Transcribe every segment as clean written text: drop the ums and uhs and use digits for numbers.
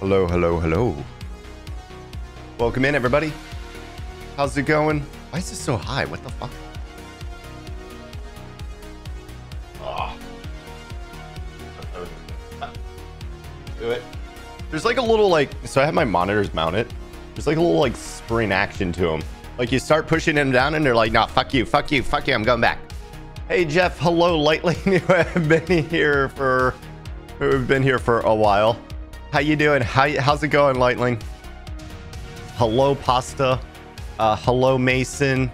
Hello, hello, hello. Welcome in, everybody. How's it going? Why is this so high? What the fuck? Oh. Do it. There's like a little like, so I have my monitors mounted. There's like a little like spring action to them. Like you start pushing them down and they're like, nah, fuck you, fuck you, fuck you, I'm going back. Hey Jeff, hello, Lightly, who have been here for a while. How you doing? How's it going, Lightling? Hello, Pasta. Hello, Mason.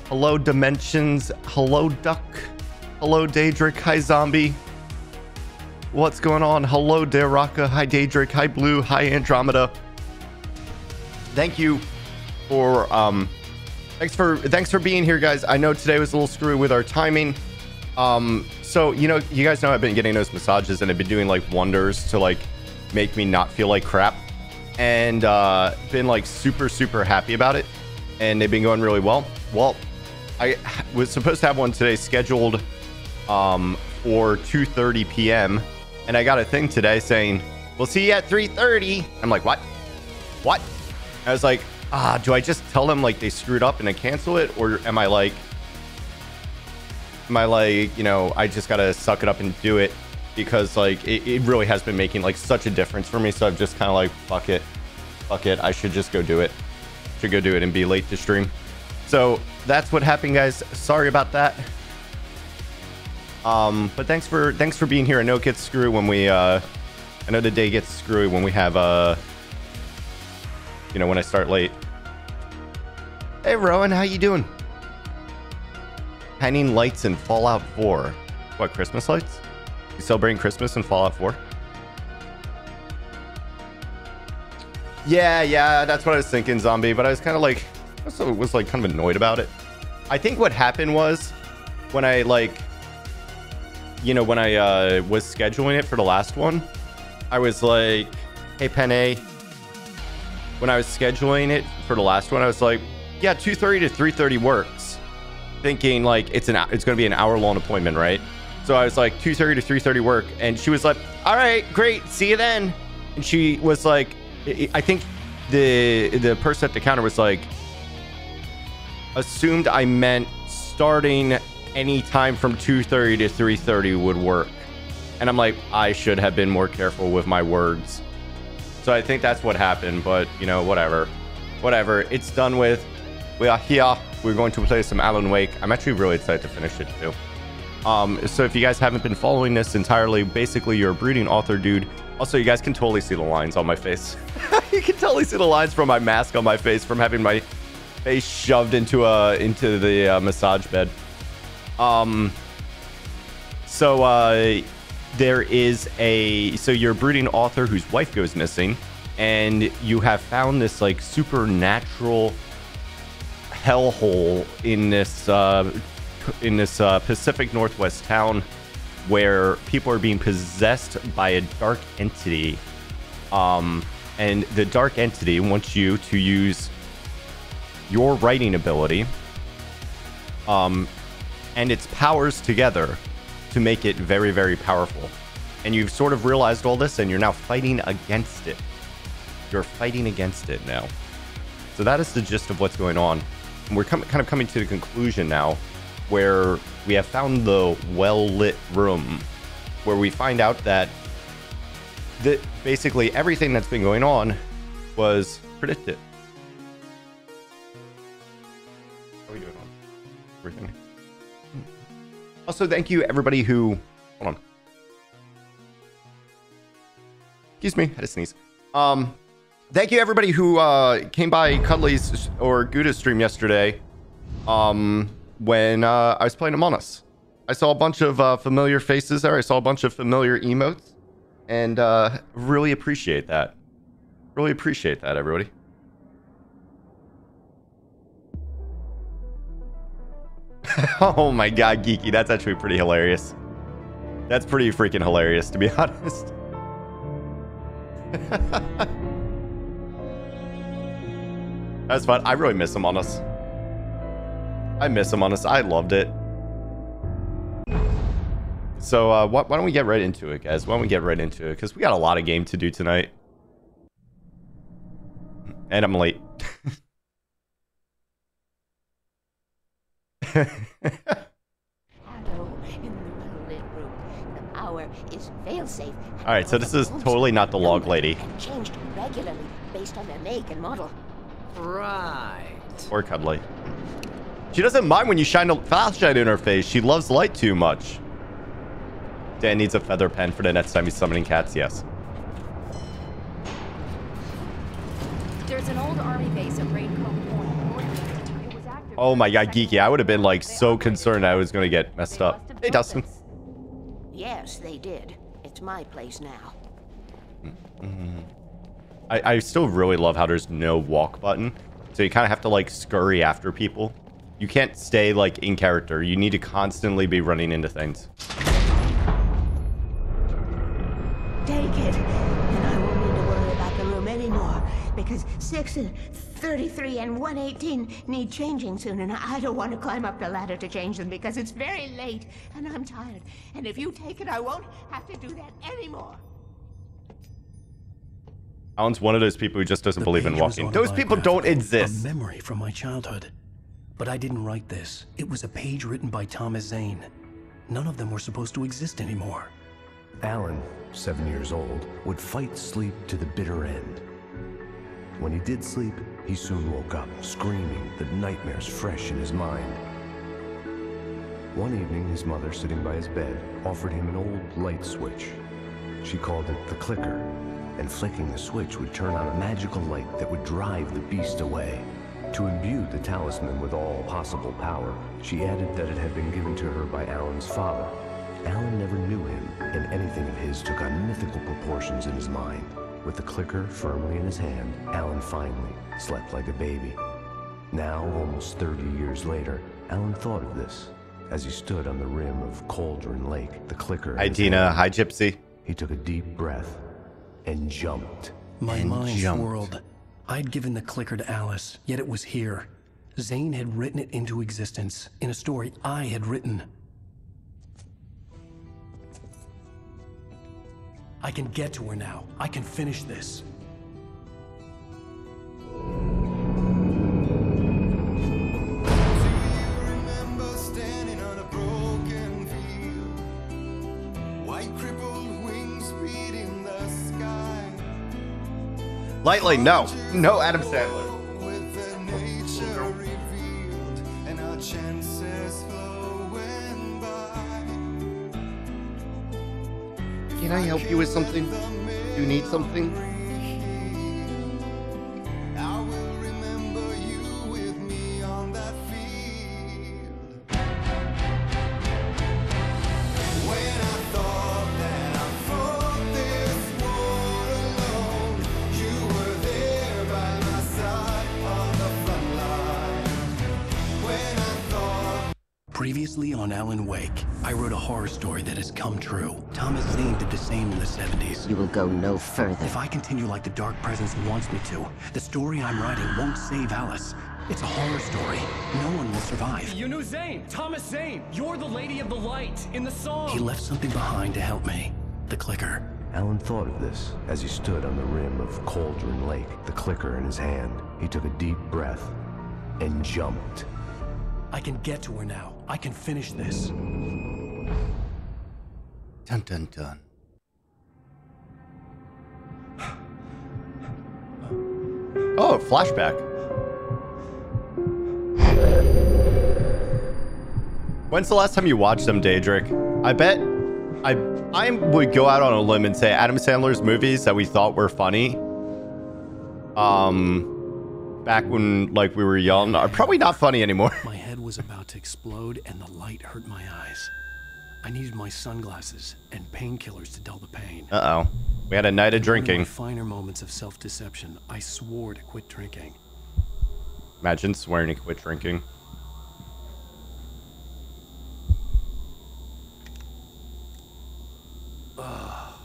Hello, Dimensions. Hello, Duck. Hello, Daedric. Hi, Zombie. What's going on? Hello, Deraka. Hi, Daedric. Hi, Blue. Hi, Andromeda. Thank you for thanks for being here, guys. I know today was a little screwy with our timing. So you know, you guys know I've been getting those massages and I've been doing like wonders to like make me not feel like crap, and been like super happy about it, and they've been going really well. I was supposed to have one today scheduled for 2:30 p.m. and I got a thing today saying we'll see you at 3:30. I'm like, what? I was like, do I just tell them like they screwed up and I cancel it, or am I like, you know, I just gotta suck it up and do it? Because like it really has been making like such a difference for me. So I've just kind of like, fuck it, I should just go do it. And be late to stream. So that's what happened, guys. Sorry about that. But thanks for being here. I know it gets screwy when we I know the day gets screwy when we have you know, when I start late. Hey Rowan, how you doing? Hanging lights in Fallout 4. What, Christmas lights? You celebrating Christmas in Fallout 4? Yeah, that's what I was thinking, Zombie. But I was kind of like, I was like kind of annoyed about it. I think what happened was when I like, you know, when I was scheduling it for the last one, I was like, hey Penne. When I was scheduling it for the last one, I was like, yeah, 2:30 to 3:30 works. Thinking like it's going to be an hour-long appointment, right? So I was like, 2:30 to 3:30 work, and she was like, all right, great, see you then. And she was like, I think the person at the counter was like, assumed I meant starting any time from 2:30 to 3:30 would work. And I'm like, I should have been more careful with my words. So I think that's what happened, but you know, whatever, it's done with. We are here. We're going to play some Alan Wake. I'm actually really excited to finish it too. So if you guys haven't been following this entirely, basically you're a brooding author dude. Also, you guys can totally see the lines on my face. You can totally see the lines from my mask on my face from having my face shoved into the massage bed. There is so you're a brooding author whose wife goes missing, and you have found this like supernatural hellhole in this Pacific Northwest town where people are being possessed by a dark entity, and the dark entity wants you to use your writing ability and its powers together to make it very powerful. And you've sort of realized all this, and you're now fighting against it. You're fighting against it now. So that is the gist of what's going on. And we're kind of coming to the conclusion now, where we have found the well-lit room, where we find out that basically everything that's been going on was predicted. How are we doing on everything? Also, thank you everybody who... Hold on. Excuse me, I had to sneeze. Thank you everybody who came by Cuddly's or Gouda's stream yesterday when I was playing Among Us. I saw a bunch of familiar faces there. I saw a bunch of familiar emotes, and really appreciate that. Really appreciate that, everybody. Oh my god, Geeky, that's actually pretty hilarious. That's pretty freaking hilarious, to be honest. That's fun. I really miss Among Us. I miss Among Us. I loved it. So why don't we get right into it, guys? Why don't we get right into it? Because we got a lot of game to do tonight. And I'm late. Hello, in the well-lit room. The power is fail-safe. All right, so this is totally not the log lady. And changed regularly based on their make and model. Right. Or cuddly. She doesn't mind when you shine a flashlight in her face. She loves light too much. Dan needs a feather pen for the next time he's summoning cats. Yes. There's an old army base at Raincoat Point. It was active. Oh my god, Geeky. I would have been like so concerned I was going to get messed up. Hey, Dustin. Yes, they did. It's my place now. I still really love how there's no walk button. So you kind of have to like scurry after people. You can't stay like in character. You need to constantly be running into things. Take it, and I won't need to worry about the room anymore, because 6 and 33 and 118 need changing soon, and I don't want to climb up the ladder to change them because it's very late, and I'm tired. And if you take it, I won't have to do that anymore. Alan's one of those people who just doesn't believe in walking. Those people don't exist. A memory from my childhood. But I didn't write this. It was a page written by Thomas Zane. None of them were supposed to exist anymore. Alan, 7 years old, would fight sleep to the bitter end. When he did sleep, he soon woke up, screaming, the nightmares fresh in his mind. One evening, his mother, sitting by his bed, offered him an old light switch. She called it the clicker, and flicking the switch would turn on a magical light that would drive the beast away. To imbue the talisman with all possible power, she added that it had been given to her by Alan's father. Alan never knew him, and anything of his took on mythical proportions in his mind. With the clicker firmly in his hand, Alan finally slept like a baby. Now, almost 30 years later, Alan thought of this. As he stood on the rim of Cauldron Lake, the clicker in Hi, his Dina. hand, Hi, Gypsy. he took a deep breath and jumped. My mind whirled. I'd given the clicker to Alice, yet it was here. Zane had written it into existence in a story I had written. I can get to her now. I can finish this. Lightly, no. No, Adam Sandler. Can I help you with something? Do you need something? Previously on Alan Wake, I wrote a horror story that has come true. Thomas Zane did the same in the 70s. You will go no further. If I continue like the Dark Presence wants me to, the story I'm writing won't save Alice. It's a horror story. No one will survive. You knew Zane, Thomas Zane. You're the Lady of the Light in the song. He left something behind to help me. The clicker. Alan thought of this as he stood on the rim of Cauldron Lake, the clicker in his hand. He took a deep breath and jumped. I can get to her now. I can finish this. Dun dun dun. Oh, flashback. When's the last time you watched them, Daedric? I bet I would go out on a limb and say Adam Sandler's movies that we thought were funny, back when like we were young, are probably not funny anymore. My head was about to explode and the light hurt my eyes. I needed my sunglasses and painkillers to dull the pain. Uh-oh. We had a night of In drinking. my finer moments of self-deception, I swore to quit drinking. Imagine swearing to quit drinking.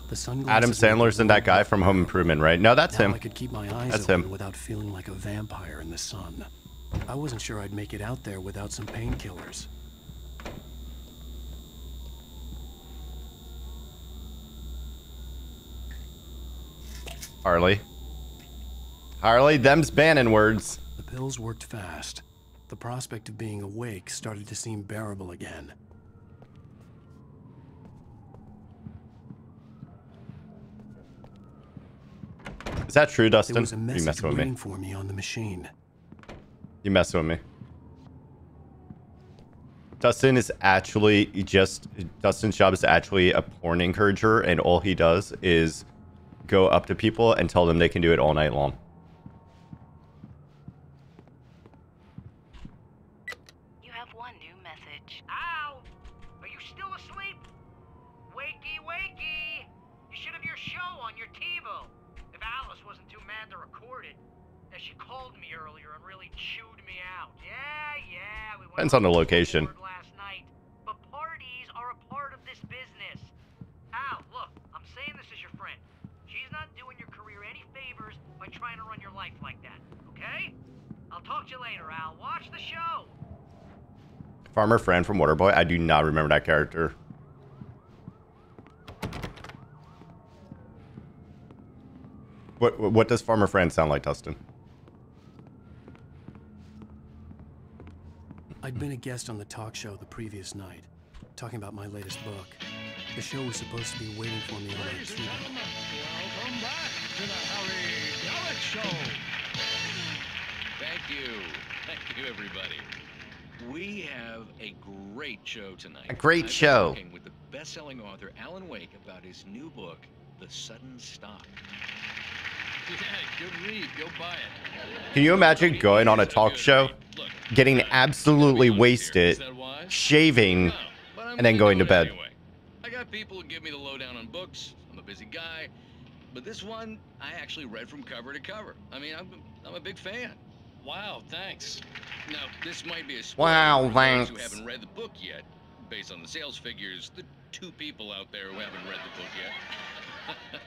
The sunglasses Adam Sandler's and that guy from Home Improvement, right? No, that's now him. I could keep my eyes That's open him. without feeling like a vampire in the sun. I wasn't sure I'd make it out there without some painkillers. Harley. Harley, them's banning words. The pills worked fast. The prospect of being awake started to seem bearable again. Is that true, Dustin? There was a You message messing with me? waiting for me on the machine. You messing with me? Dustin is actually Dustin's job is actually a porn encourager, and all he does is go up to people and tell them they can do it all night long. You have one new message. Ow! Are you still asleep? Wakey, wakey! You should have your show on your TiVo. If Alice wasn't too mad to record it, as she called me earlier and really chewed me out. Yeah, we went Depends on the location. last night. But parties are a part of this business. Al, look, I'm saying this as your friend. She's not doing your career any favors by trying to run your life like that, okay? I'll talk to you later, Al. Watch the show. Farmer Fran from Waterboy. I do not remember that character. What does Farmer Fran sound like, Dustin? I'd been a guest on the talk show the previous night, talking about my latest book. The show was supposed to be waiting for me on our TV. Welcome back to the Harry Alec Show. Thank you, everybody. We have a great show tonight. A great show. Talking with the best-selling author Alan Wake about his new book, The Sudden Stop. Yeah, good read. Go buy it. Can you imagine going on a talk show, getting absolutely wasted, shaving, and then going to bed? Anyway, I got people who give me the lowdown on books. I'm a busy guy, but this one I actually read from cover to cover. I mean, I'm a big fan. Wow, thanks. Now, this might be a spoiler Wow, for thanks. those who haven't read the book yet. Based on the sales figures, the 2 people out there who haven't read the book yet.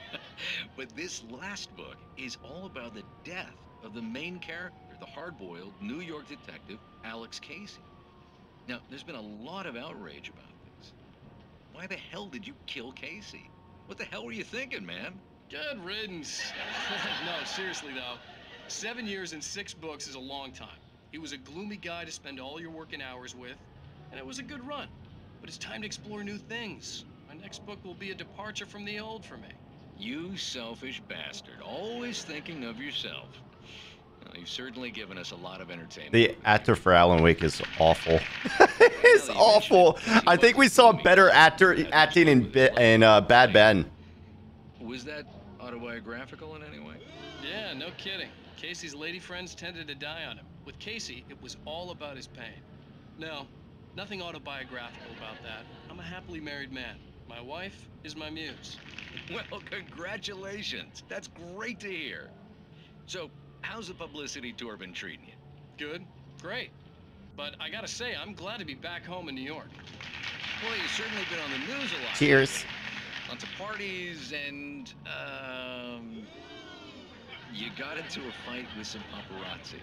But this last book is all about the death of the main character, the hard-boiled New York detective, Alex Casey. Now, there's been a lot of outrage about this. Why the hell did you kill Casey? What the hell were you thinking, man? Good riddance. No, seriously though, 7 years and 6 books is a long time. He was a gloomy guy to spend all your working hours with, and it was a good run. But it's time to explore new things. My next book will be a departure from the old for me. You selfish bastard, always thinking of yourself. Well, you've certainly given us a lot of entertainment. The actor for Alan Wake is awful. It's awful. I think we saw better acting in Bad Ben. Was that autobiographical in any way? Yeah, no kidding. Casey's lady friends tended to die on him. With Casey, it was all about his pain. No, nothing autobiographical about that. I'm a happily married man. My wife is my muse. Well, congratulations. That's great to hear. So, how's the publicity tour been treating you? Good, great. But I gotta say, I'm glad to be back home in New York. Well, you've certainly been on the news a lot. Cheers. Lots of parties and, you got into a fight with some paparazzi.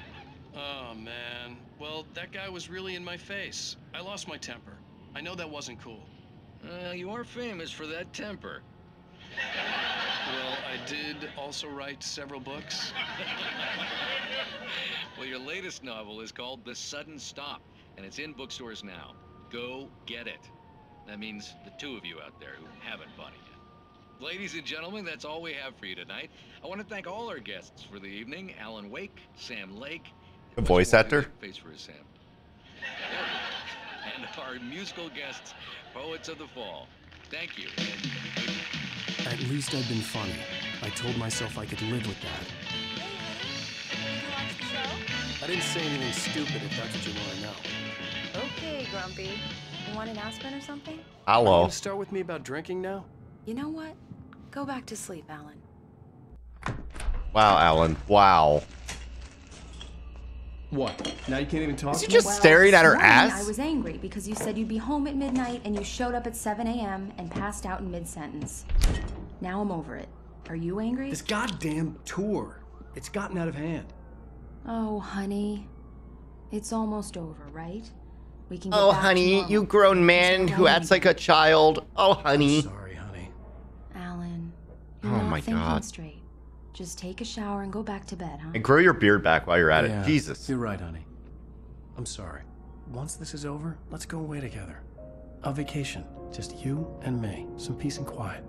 Oh, man. Well, that guy was really in my face. I lost my temper. I know that wasn't cool. You are famous for that temper. Well, I did also write several books. Well, your latest novel is called The Sudden Stop, and it's in bookstores now. Go get it. That means the 2 of you out there who haven't bought it yet. Ladies and gentlemen, that's all we have for you tonight. I want to thank all our guests for the evening. Alan Wake, Sam Lake. A voice actor? Face for his Sam. And our musical guests, Poets of the Fall. Thank you. At least I'd been funny. I told myself I could live with that. Did you watch the show? I didn't say anything stupid if that's what you want to know. Okay, Grumpy. You want an aspirin or something? Are you Hello. gonna start with me about drinking now? You know what? Go back to sleep, Alan. Wow, Alan. Wow. What? Now you can't even talk? Is he just staring at her this morning ass? I was angry because you said you'd be home at midnight and you showed up at 7 a.m. and passed out in mid-sentence. Now I'm over it. Are you angry? This goddamn tour. It's gotten out of hand. Oh, honey. It's almost over, right? We can get Oh, back to honey, normal. you grown man There's no who acts like a child. Oh, honey. Sorry, honey. Alan, you're Oh not my thinking God. straight. Just take a shower and go back to bed, huh? And grow your beard back while you're at it. Jesus. You're right, honey. I'm sorry. Once this is over, let's go away together. A vacation. Just you and me. Some peace and quiet.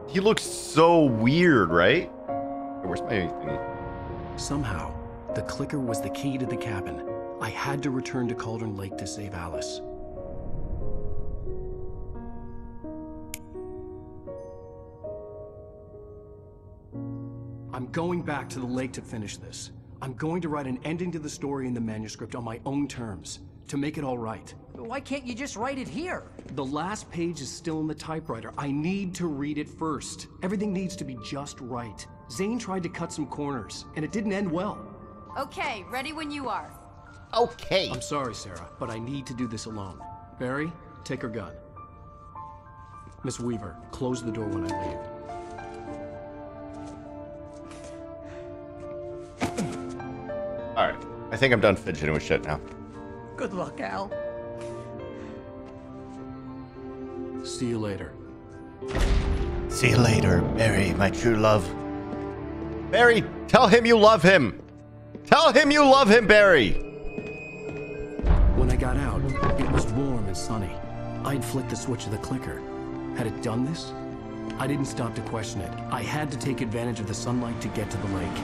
He looks so weird, right? Where's my thing? Somehow, the clicker was the key to the cabin. I had to return to Cauldron Lake to save Alice. I'm going back to the lake to finish this. I'm going to write an ending to the story in the manuscript on my own terms, to make it all right. Why can't you just write it here? The last page is still in the typewriter. I need to read it first. Everything needs to be just right. Zane tried to cut some corners, and it didn't end well. Okay, ready when you are. Okay. I'm sorry, Sarah, but I need to do this alone. Barry, take her gun. Miss Weaver, close the door when I leave. All right. I think I'm done fidgeting with shit now. Good luck, Al. See you later. See you later, Barry, my true love. Barry, tell him you love him. Tell him you love him, Barry. When I got out, it was warm and sunny. I'd flicked the switch of the clicker. Had it done this? I didn't stop to question it. I had to take advantage of the sunlight to get to the lake.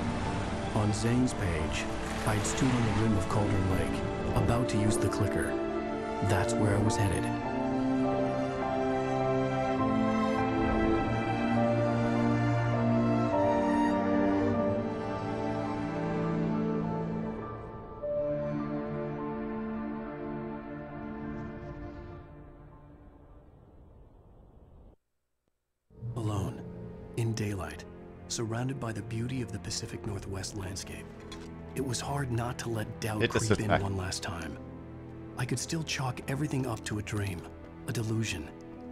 On Zane's page, I'd stood on the rim of Cauldron Lake, about to use the clicker. That's where I was headed. Alone, in daylight, surrounded by the beauty of the Pacific Northwest landscape. It was hard not to let doubt creep in one last time. I could still chalk everything up to a dream, a delusion.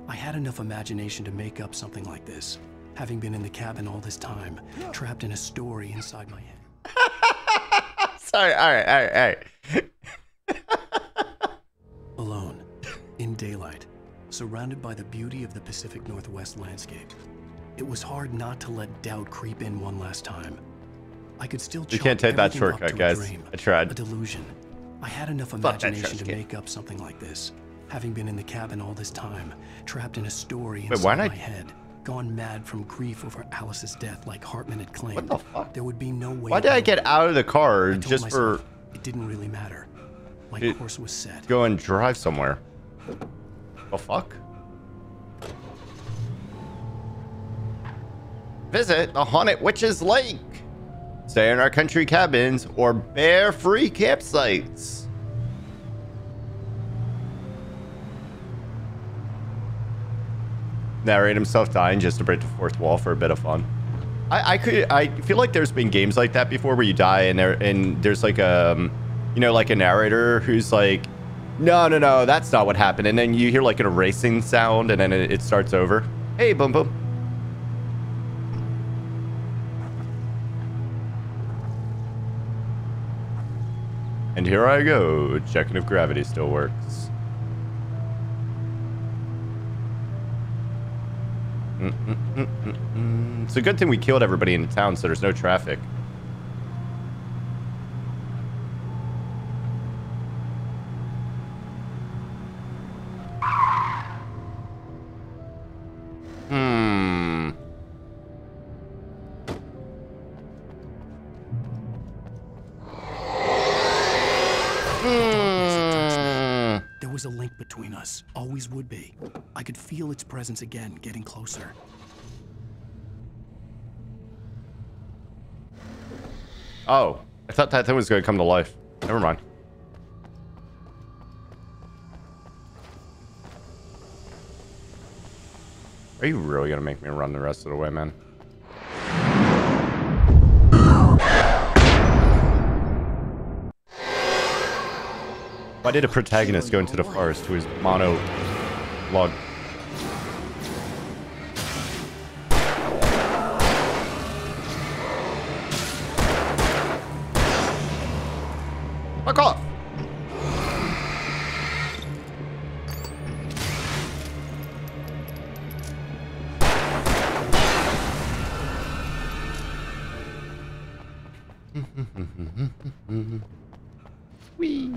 I had enough imagination to make up something like this, having been in the cabin all this time, trapped in a story inside my head. Sorry, all right. Alone, in daylight, surrounded by the beauty of the Pacific Northwest landscape. It was hard not to let doubt creep in one last time. I could still You can't take that shortcut, guys. I tried. A delusion. I had enough imagination to make up something like this, having been in the cabin all this time, trapped in a story inside my head, gone mad from grief over Alice's death like Hartman had claimed. What the fuck? There would be no way. Why did I get out of the car just for... It didn't really matter. My course was set. Go and drive somewhere. The fuck? Visit the Haunted Witch's Lake. Stay in our country cabins or bear-free campsites. Narrate himself dying just to break the fourth wall for a bit of fun. I feel like there's been games like that before where you die and there's like a, you know, like a narrator who's like, no, that's not what happened. And then you hear like an erasing sound and then it starts over. Hey, boom, boom. And here I go, checking if gravity still works. It's a good thing we killed everybody in the town so there's no traffic. There was a link between us, always would be. I could feel its presence again, getting closer. Oh, I thought that thing was going to come to life. Never mind. Are you really going to make me run the rest of the way, man? Why did a protagonist go into the forest to his mono log? Fuck off! Wee.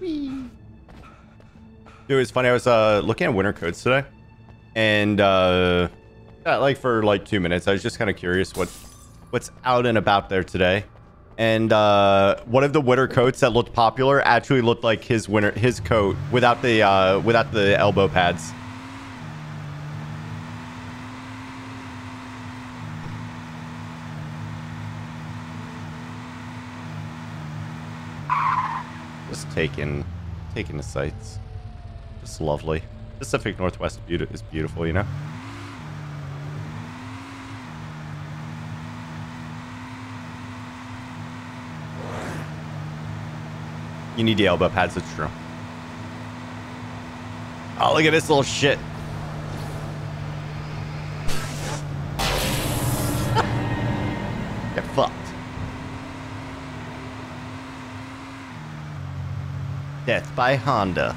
Wee. It was funny. I was looking at winter coats today, and yeah, like for like 2 minutes, I was just kind of curious what's out and about there today. And one of the winter coats that looked popular actually looked like his coat without the elbow pads. Just taking the sights. Just lovely. Pacific Northwest is beautiful, you know? You need the elbow pads, it's true. Oh, look at this little shit. Get fucked. Death by Honda.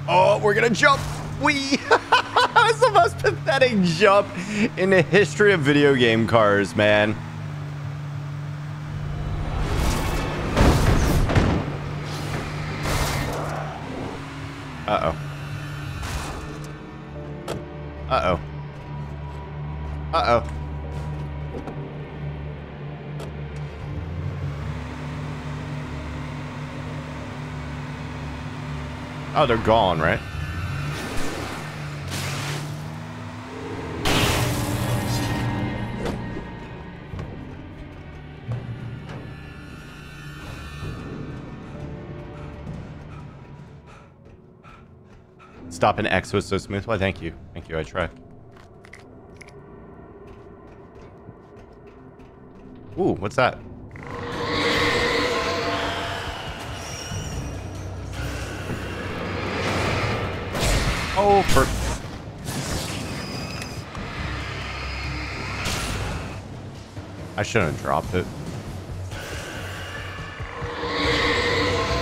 Oh, we're gonna jump. That's the most pathetic jump in the history of video game cars, man. Uh-oh. Uh-oh. Uh-oh. Oh, they're gone, right? Stop and X was so smooth. Why, thank you. Thank you, I tried. Ooh, what's that? Oh, I shouldn't have dropped it.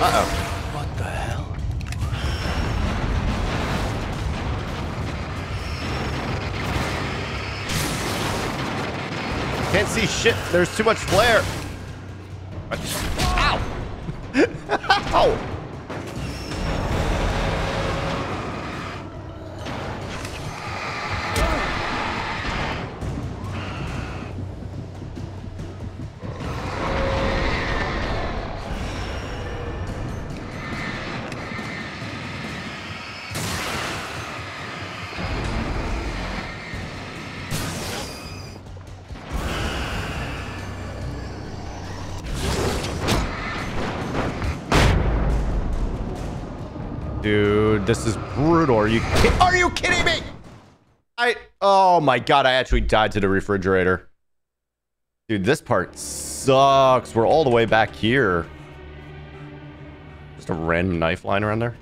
Uh-oh. What the hell? Can't see shit. There's too much flare. What? Ow! Ow! Dude, this is brutal. Are you kidding me? Oh my god, I actually died to the refrigerator. Dude, this part sucks. We're all the way back here. Just a random knife lying around there.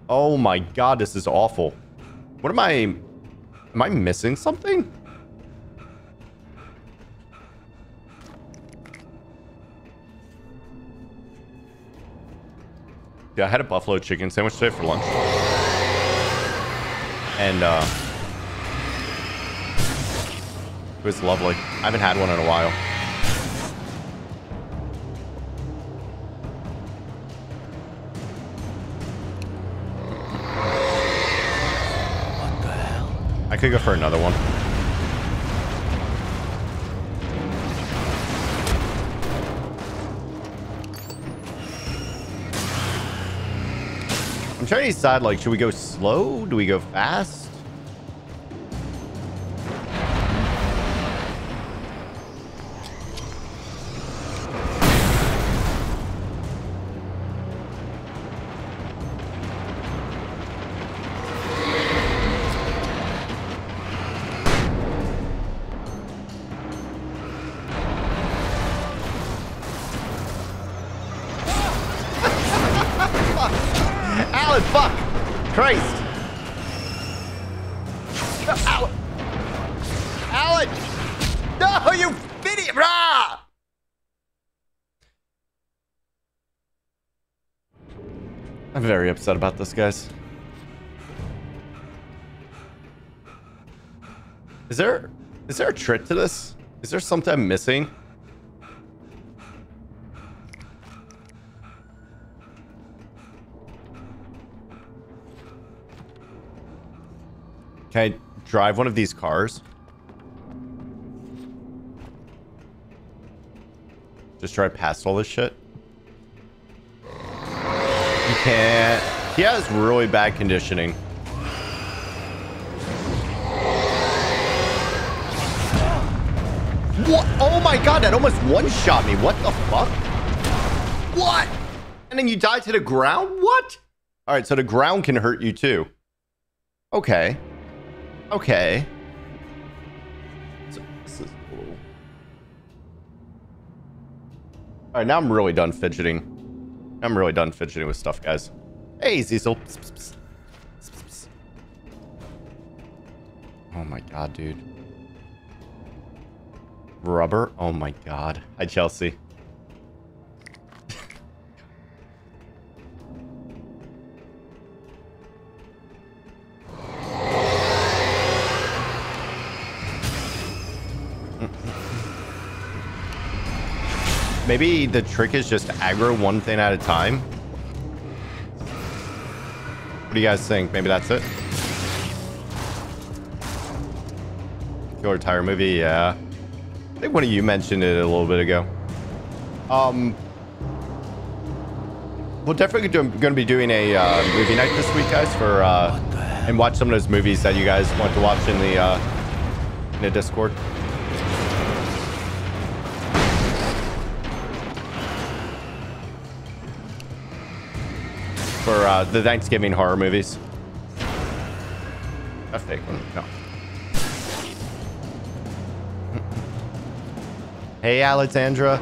Oh my god, this is awful. What am I missing something? Yeah, I had a buffalo chicken sandwich today for lunch. And it was lovely. I haven't had one in a while. What the hell? I could go for another one. I'm trying to decide, like, should we go slow? Do we go fast? Alan, fuck! Christ! No, Alan! Alan! No, you idiot! Rah! I'm very upset about this, guys. Is there a trick to this? Is there something I'm missing? Can I drive one of these cars? Just drive past all this shit? You can't. He has really bad conditioning. What? Oh my god, that almost one-shot me. What the fuck? What? And then you die to the ground? What? Alright, so the ground can hurt you too. Okay. Okay. So, this is cool. Alright, now I'm really done fidgeting. I'm really done fidgeting with stuff, guys. Hey, Cecil. Psst, psst, psst. Psst, psst, psst. Oh my god, dude. Rubber? Oh my god. Hi, Chelsea. Maybe the trick is just aggro one thing at a time. What do you guys think? Maybe that's it? Killer Tire movie, yeah. I think one of you mentioned it a little bit ago. We're definitely going to be doing a movie night this week, guys, for and watch some of those movies that you guys want to watch in the Discord. For the Thanksgiving horror movies. A fake one, no. Hey, Alexandra.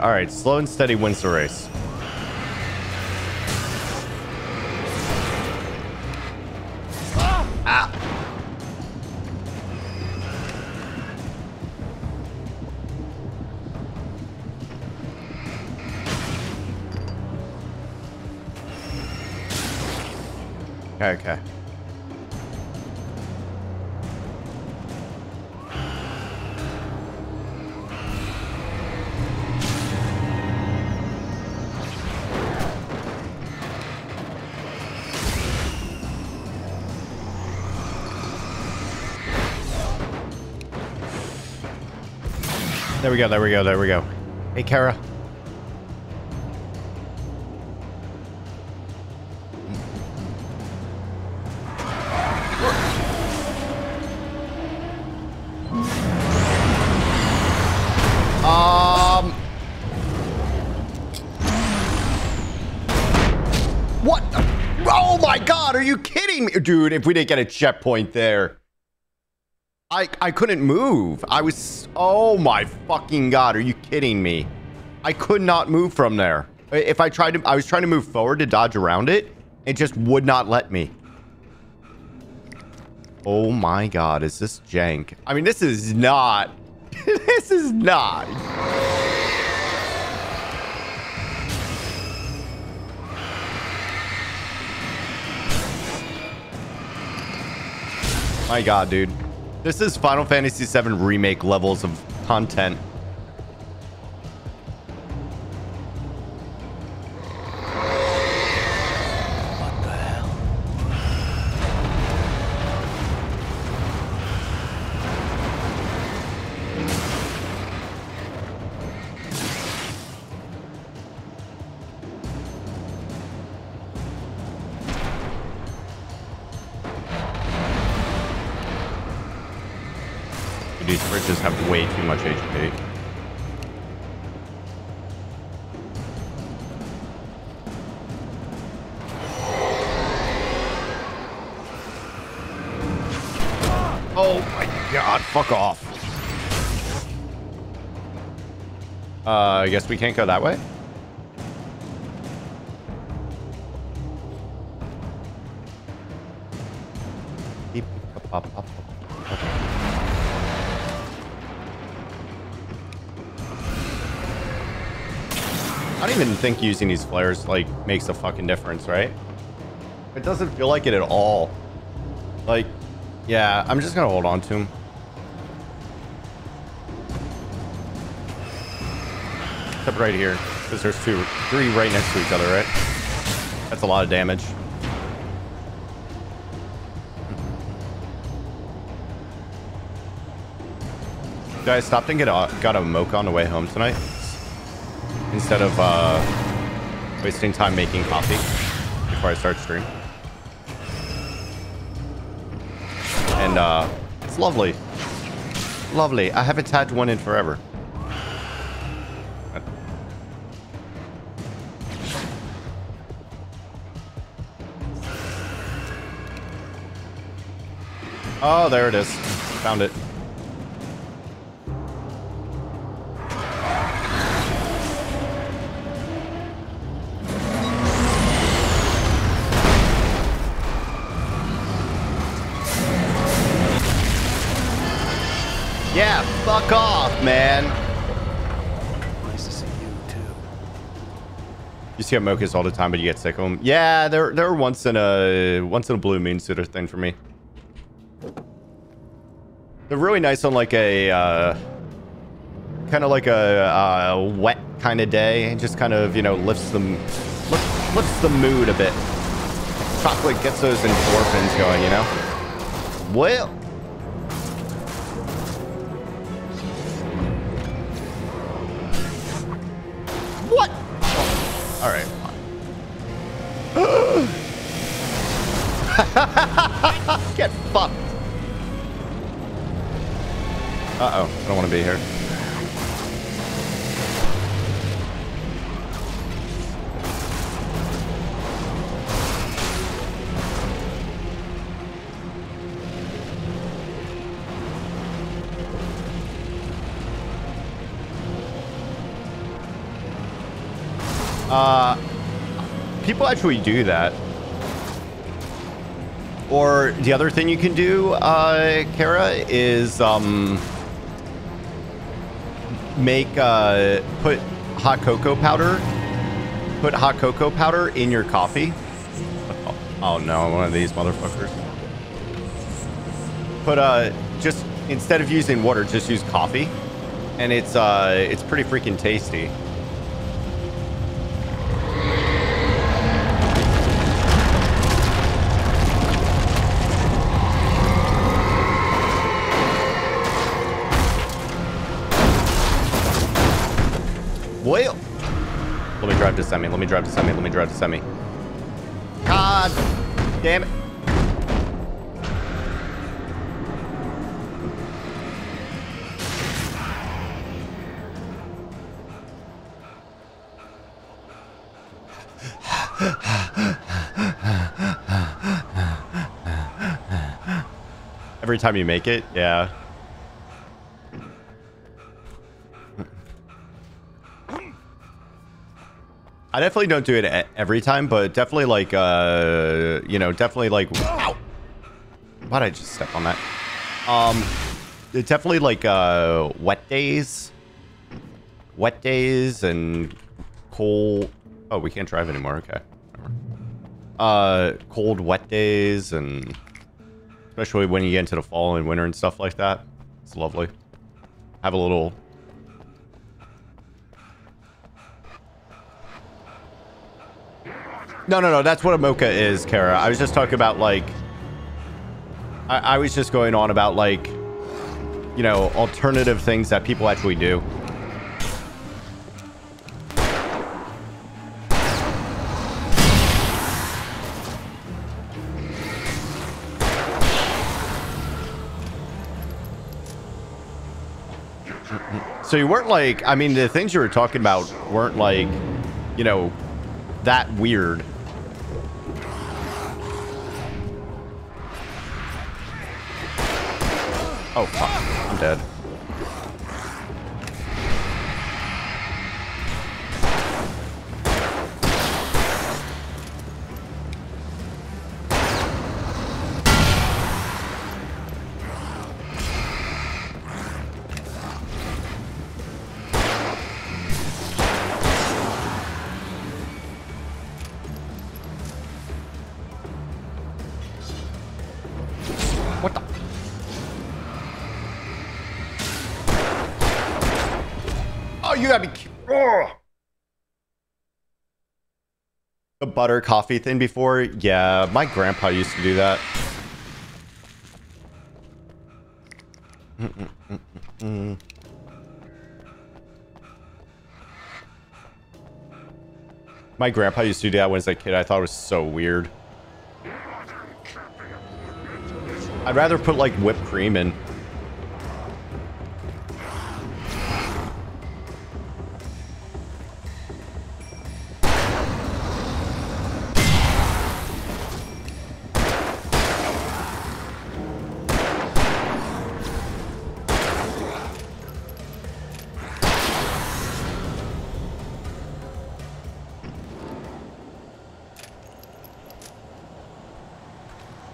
All right. Slow and steady wins the race. Ah. Okay. There we go. Hey, Kara. What? Oh my god, are you kidding me? Dude, if we didn't get a checkpoint there. I couldn't move. I was... Oh my fucking god, are you kidding me? I could not move from there. If I tried to... I was trying to move forward to dodge around it. It just would not let me. Oh my god, is this jank? I mean, this is not... This is not... My god, dude. This is Final Fantasy VII Remake levels of content. What the hell? these fridges have way too much HP. Oh my god, fuck off. I guess we can't go that way? I don't even think using these flares, like, makes a fucking difference, right? It doesn't feel like it at all. Like, yeah, I'm just gonna hold on to him. Except right here, because there's three right next to each other, right? That's a lot of damage. Guys, stopped and got a mocha on the way home tonight. Instead of wasting time making coffee before I start stream. And it's lovely. Lovely. I haven't had one in forever. Oh, there it is. Found it. Yeah, fuck off, man. Nice to see you too. You see mochas all the time, but you get sick of them. Yeah, they're once in a blue moon sort of thing for me. They're really nice on like a kind of like a wet kind of day. It just kind of, you know, lifts the mood a bit. Chocolate gets those endorphins going, you know. Well. What? Oh, all right. Get fucked. Uh-oh. I don't want to be here. People actually do that. Or the other thing you can do, Kara, is put hot cocoa powder in your coffee. Oh no, one of these motherfuckers. Put just instead of using water, just use coffee, and it's pretty freaking tasty. Well, let me drive to semi. Let me drive to semi. Let me drive to semi. God damn it. Every time you make it, yeah. I definitely don't do it every time, but definitely like, you know, definitely like, ow! Why'd I just step on that? Definitely like, wet days and cold. Oh, we can't drive anymore. Okay. Cold, wet days, and especially when you get into the fall and winter and stuff like that. It's lovely. Have a little. No. That's what a mocha is, Kara. I was just talking about, like... I was just going on about, like... You know, alternative things that people actually do. So you weren't like, I mean, the things you were talking about weren't like, you know, that weird. Oh, fuck. I'm dead. What the? Oh, you gotta be... Oh. The butter coffee thing before? Yeah, my grandpa used to do that. My grandpa used to do that when I was a kid. I thought it was so weird. I'd rather put like whipped cream in.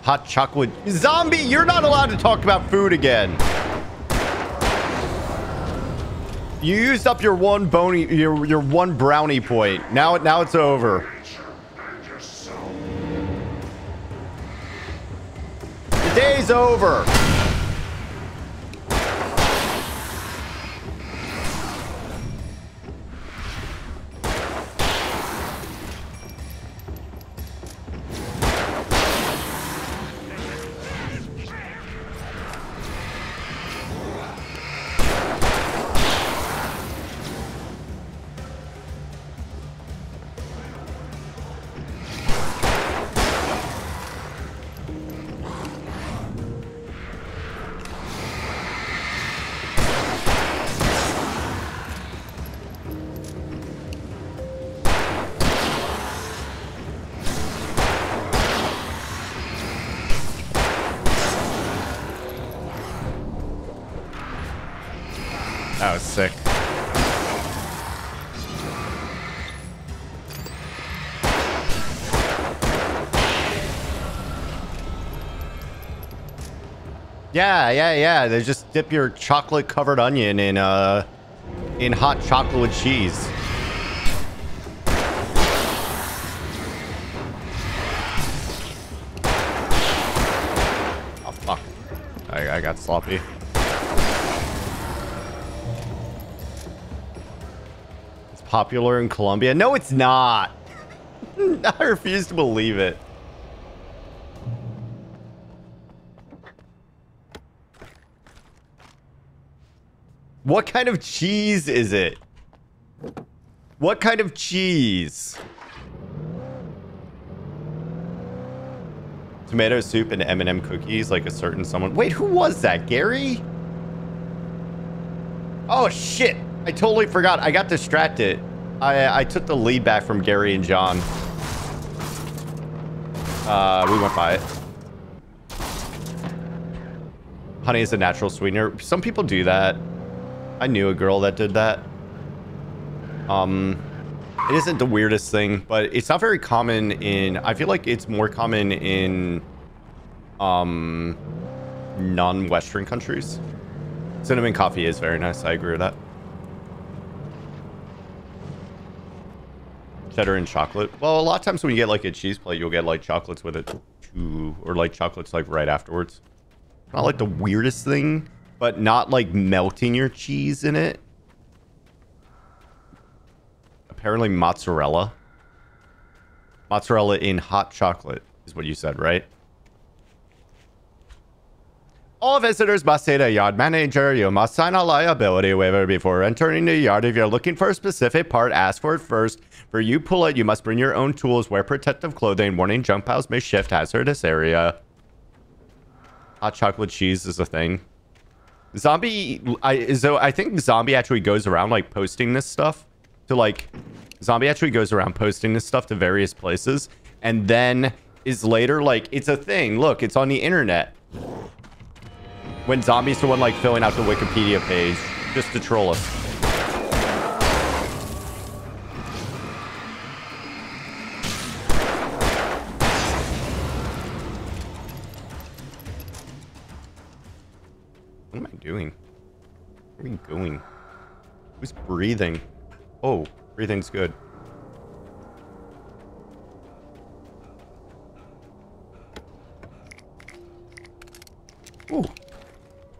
Hot chocolate. Zombie, you're not allowed to talk about food again. You used up your one your one brownie point. Now it's over. The day's over. That was sick. Yeah. They just dip your chocolate covered onion in hot chocolate with cheese. Oh fuck. I got sloppy. Popular in Colombia? No, it's not. I refuse to believe it. What kind of cheese is it? What kind of cheese? Tomato soup and M&M cookies, like a certain someone. Wait, who was that? Gary? Oh shit. I totally forgot. I got distracted. I took the lead back from Gary and John. We went by it. Honey is a natural sweetener. Some people do that. I knew a girl that did that. It isn't the weirdest thing, but it's not very common in... I feel like it's more common in non-Western countries. Cinnamon coffee is very nice. I agree with that. Cheddar and chocolate. Well, a lot of times when you get like a cheese plate, you'll get like chocolates with it too, or like chocolates like right afterwards. Not like the weirdest thing, but not like melting your cheese in it. Apparently mozzarella. Mozzarella in hot chocolate is what you said, right? All visitors must see the yard manager. You must sign a liability waiver before entering the yard. If you're looking for a specific part, ask for it first. For you pull it, you must bring your own tools, wear protective clothing. Warning, junk piles may shift hazardous area. Hot chocolate cheese is a thing. Zombie, I think Zombie actually goes around like posting this stuff to like, Zombie actually goes around posting this stuff to various places and then is later like, it's a thing. Look, it's on the internet. When Zombie's the one like filling out the Wikipedia page just to troll us. What am I doing? Where are we going? Who's breathing? Oh, breathing's good. Ooh.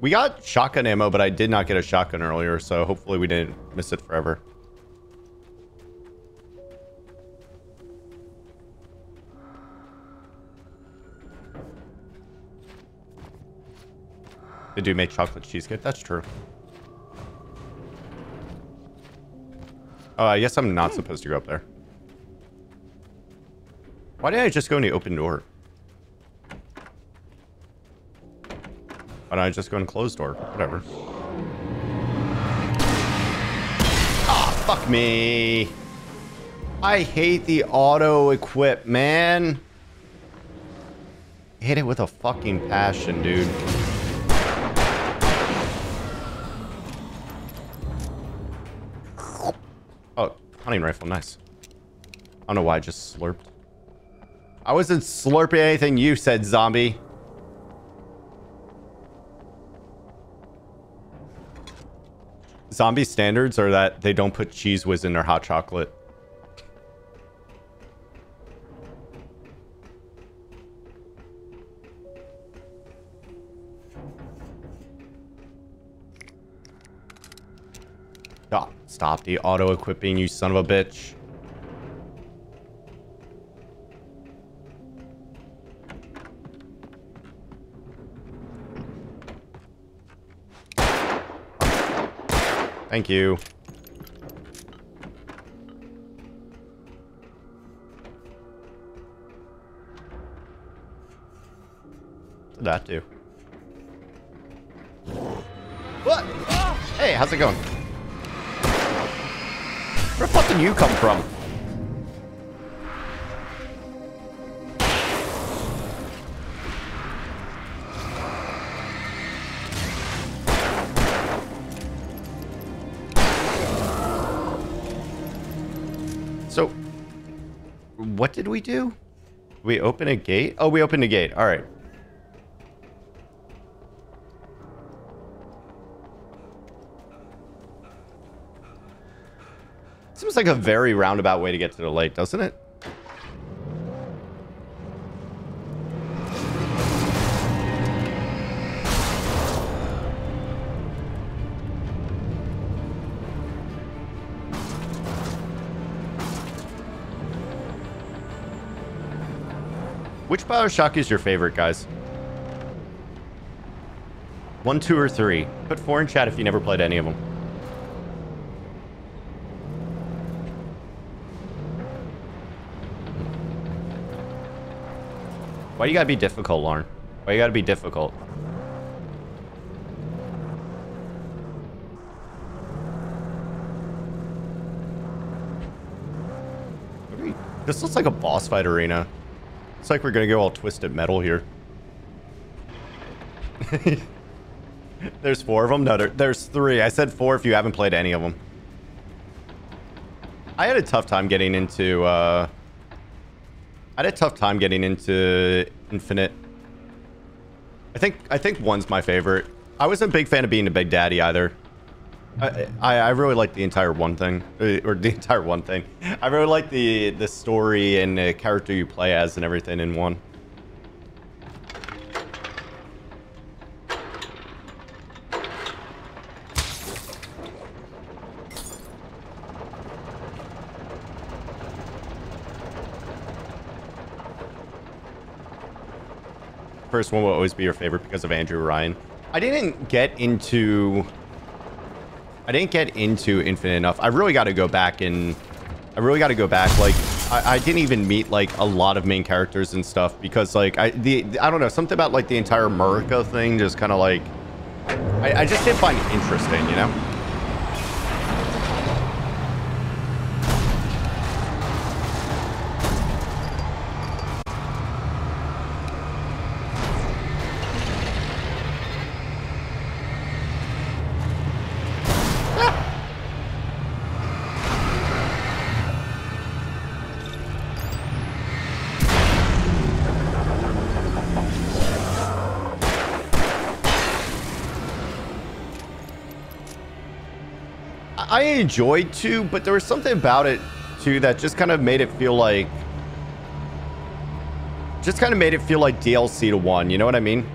We got shotgun ammo, but I did not get a shotgun earlier, so hopefully we didn't miss it forever. They do make chocolate cheesecake. That's true. Oh, I guess I'm not supposed to go up there. Why didn't I just go in the open door? Why don't I just go in closed door? Whatever. Ah, fuck me. I hate the auto equip, man. Hit it with a fucking passion, dude. Oh, hunting rifle, nice. I don't know why I just slurped. I wasn't slurping anything you said, zombie. Zombie standards are that they don't put Cheese Whiz in their hot chocolate. Oh, stop the auto-equipping, you son of a bitch. Thank you. What did that do? What? Hey, how's it going? Where the fuck did you come from? So, what did we do? We open a gate? Oh, we opened a gate. All right. Seems like a very roundabout way to get to the lake, doesn't it? Which Bioshock is your favorite, guys? 1, 2, or 3? Put 4 in chat if you never played any of them. Why you gotta be difficult, Lauren? Why you gotta be difficult? This looks like a boss fight arena. It's like we're gonna go all Twisted Metal here. There's 4 of them? No, there's 3. I said 4 if you haven't played any of them. I had a tough time getting into, Infinite. I think 1's my favorite. I wasn't a big fan of being a Big Daddy either. I really like the entire 1 thing, or the entire 1 thing. I really like the story and the character you play as and everything in 1. First one will always be your favorite because of Andrew Ryan. I didn't get into Infinite enough. I really got to go back and like I didn't even meet like a lot of main characters and stuff because like I don't know, something about like the entire America thing just kind of like I just didn't find it interesting, you know? I enjoyed 2, but there was something about it, too, that just kind of made it feel like... DLC to 1, you know what I mean?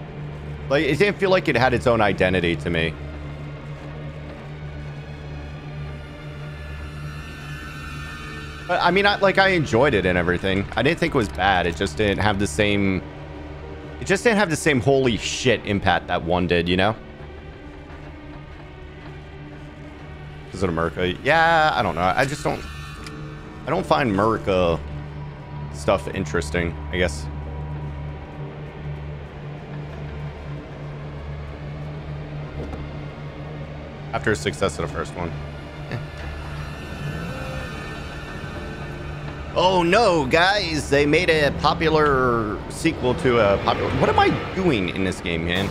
Like, it didn't feel like it had its own identity to me. But, I mean, I enjoyed it and everything. I didn't think it was bad. It just didn't have the same... It just didn't have the same holy shit impact that 1 did, you know? Is it America? Yeah, I don't know. I don't find America stuff interesting, I guess. After success of the first one. Oh no, guys, they made a popular sequel to a popular... What am I doing in this game, man?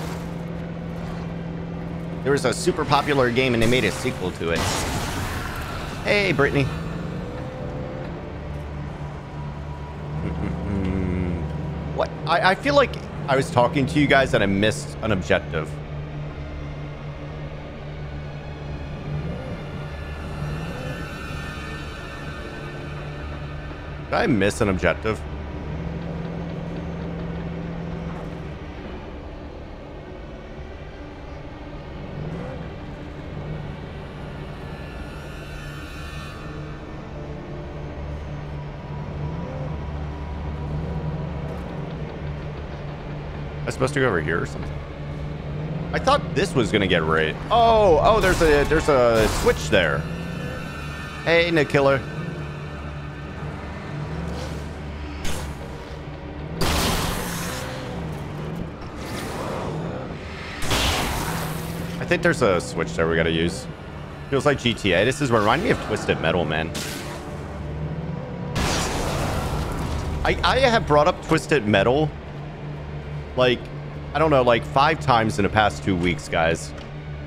There was a super popular game and they made a sequel to it. Hey, Brittany. What? I feel like I was talking to you guys and I missed an objective. Did I miss an objective? I'm supposed to go over here or something. I thought this was gonna get right. Oh, there's a switch there. Hey, Nick Killer. I think there's a switch there we gotta use. Feels like GTA. This is reminding me of Twisted Metal, man. I have brought up Twisted Metal, like, I don't know, like 5 times in the past 2 weeks, guys.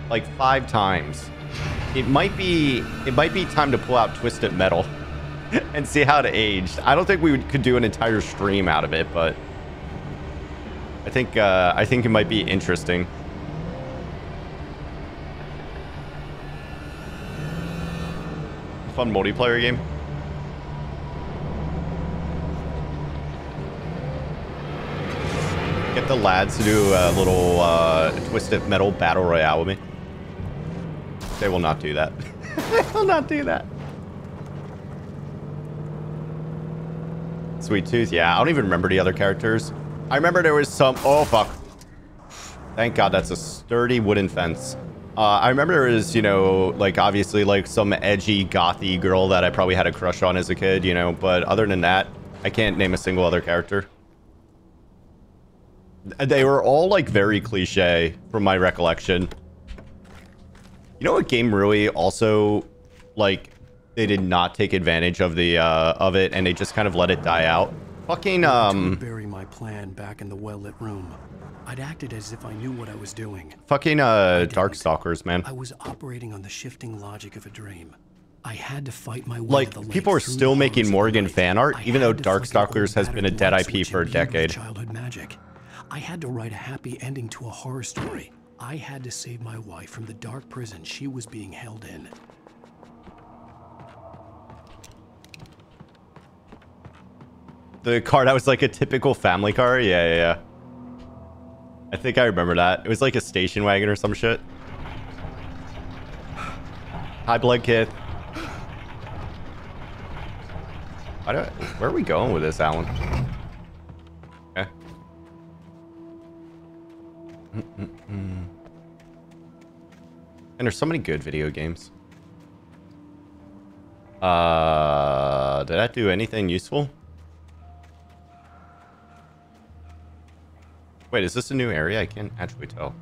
Like 5 times. It might be time to pull out Twisted Metal and see how it aged. I don't think we could do an entire stream out of it, but I think it might be interesting. Fun multiplayer game. Get the lads to do a little Twisted Metal Battle Royale with me. They will not do that. They will not do that. Sweet Tooth, yeah. I don't even remember the other characters. I remember there was some... Oh, fuck. Thank God that's a sturdy wooden fence. I remember there was, you know, like, obviously, like, some edgy, gothy girl that I probably had a crush on as a kid, you know. But other than that, I can't name a single other character. They were all, like, very cliche from my recollection. You know what game really also, like, they did not take advantage of the, of it, and they just kind of let it die out? Fucking, To bury my plan back in the well-lit room. I'd acted as if I knew what I was doing. Fucking, Darkstalkers, man. I was operating on the shifting logic of a dream. I had to fight my way like, to the light. people are still making Morgan fan art, even though Darkstalkers has been a dead IP for a decade. Childhood magic. I had to write a happy ending to a horror story. I had to save my wife from the dark prison she was being held in. The car that was like a typical family car? Yeah. I think I remember that. It was like a station wagon or some shit. Hi, Blood Kid. Where are we going with this, Alan? Okay. And there's so many good video games. Did that do anything useful? Wait, is this a new area? I can't actually tell.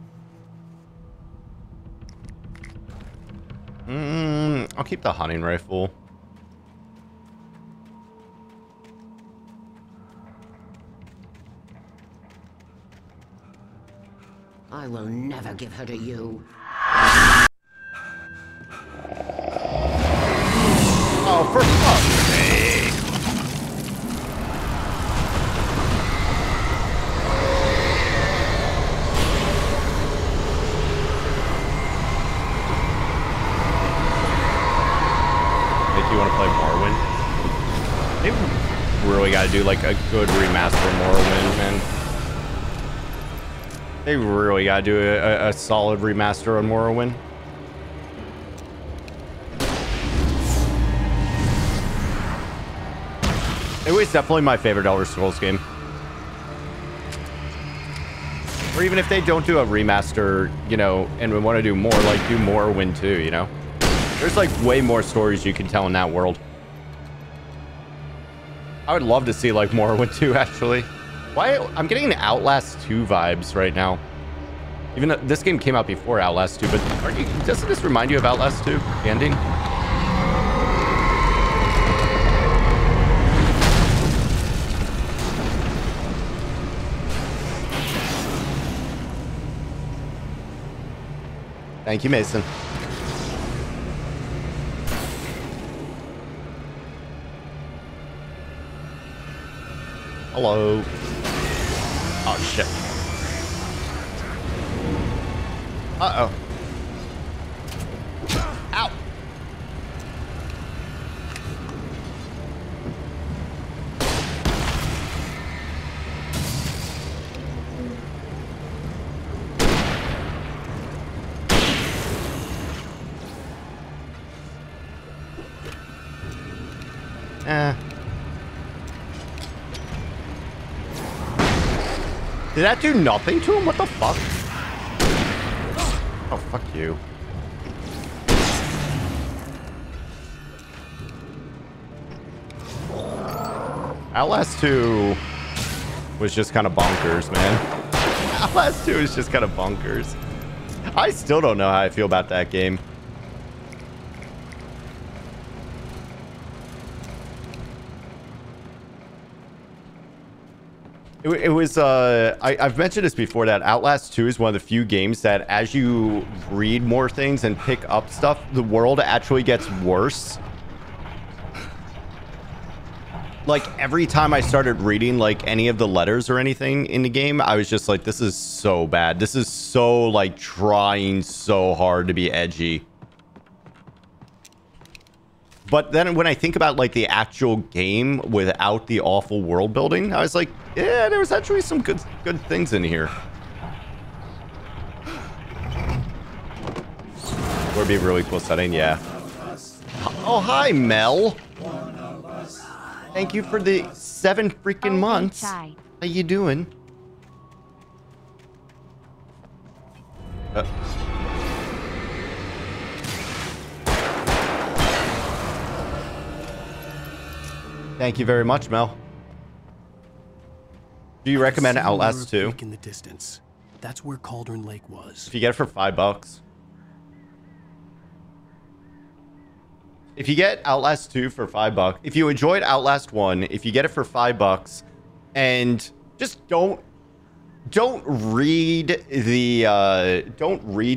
I'll keep the hunting rifle. I will never give her to you. Oh, for fuck's sake. If you want to play Morrowind, they really got to do like a good remaster of Morrowind, man. They really got to do a solid remaster on Morrowind. It was definitely my favorite Elder Scrolls game. Or even if they don't do a remaster, you know, and we want to do more, like do Morrowind too, you know? There's like way more stories you can tell in that world. I would love to see like Morrowind 2 actually. Why? I'm getting Outlast 2 vibes right now. Even though this game came out before Outlast 2, but doesn't this remind you of Outlast 2, the ending? Thank you, Mason. Hello. Oh, shit. Uh-oh. Ow. Did that do nothing to him? What the fuck? Oh, fuck you. Outlast 2 was just kind of bonkers, man. Outlast 2 is just kind of bonkers. I still don't know how I feel about that game. It was, I've mentioned this before, that Outlast 2 is one of the few games that as you read more things and pick up stuff, the world actually gets worse. Like, every time I started reading, like, any of the letters or anything in the game, I was just like, this is so bad. This is so, like, trying so hard to be edgy. But then when I think about, like, the actual game without the awful world building, I was like, yeah, there was actually some good things in here. Would be a really cool setting, yeah. Oh, hi, Mel. Thank you for the 7 freaking months. How you doing? Thank you very much, Mel. Do you recommend Outlast 2? In the distance. That's where Cauldron Lake was. If you get it for $5. If you get Outlast 2 for $5, if you enjoyed Outlast 1, if you get it for $5, and just don't read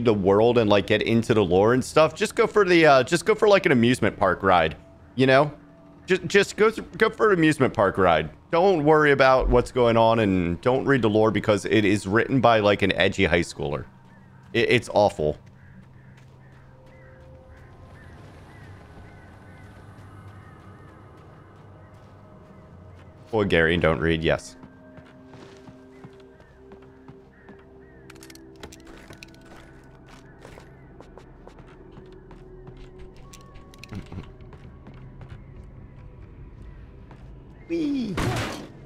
the world and like get into the lore and stuff. Just go for the like an amusement park ride, you know? Just go for an amusement park ride. Don't worry about what's going on and don't read the lore because it is written by like an edgy high schooler. It's awful. Boy, Gary, don't read. Yes.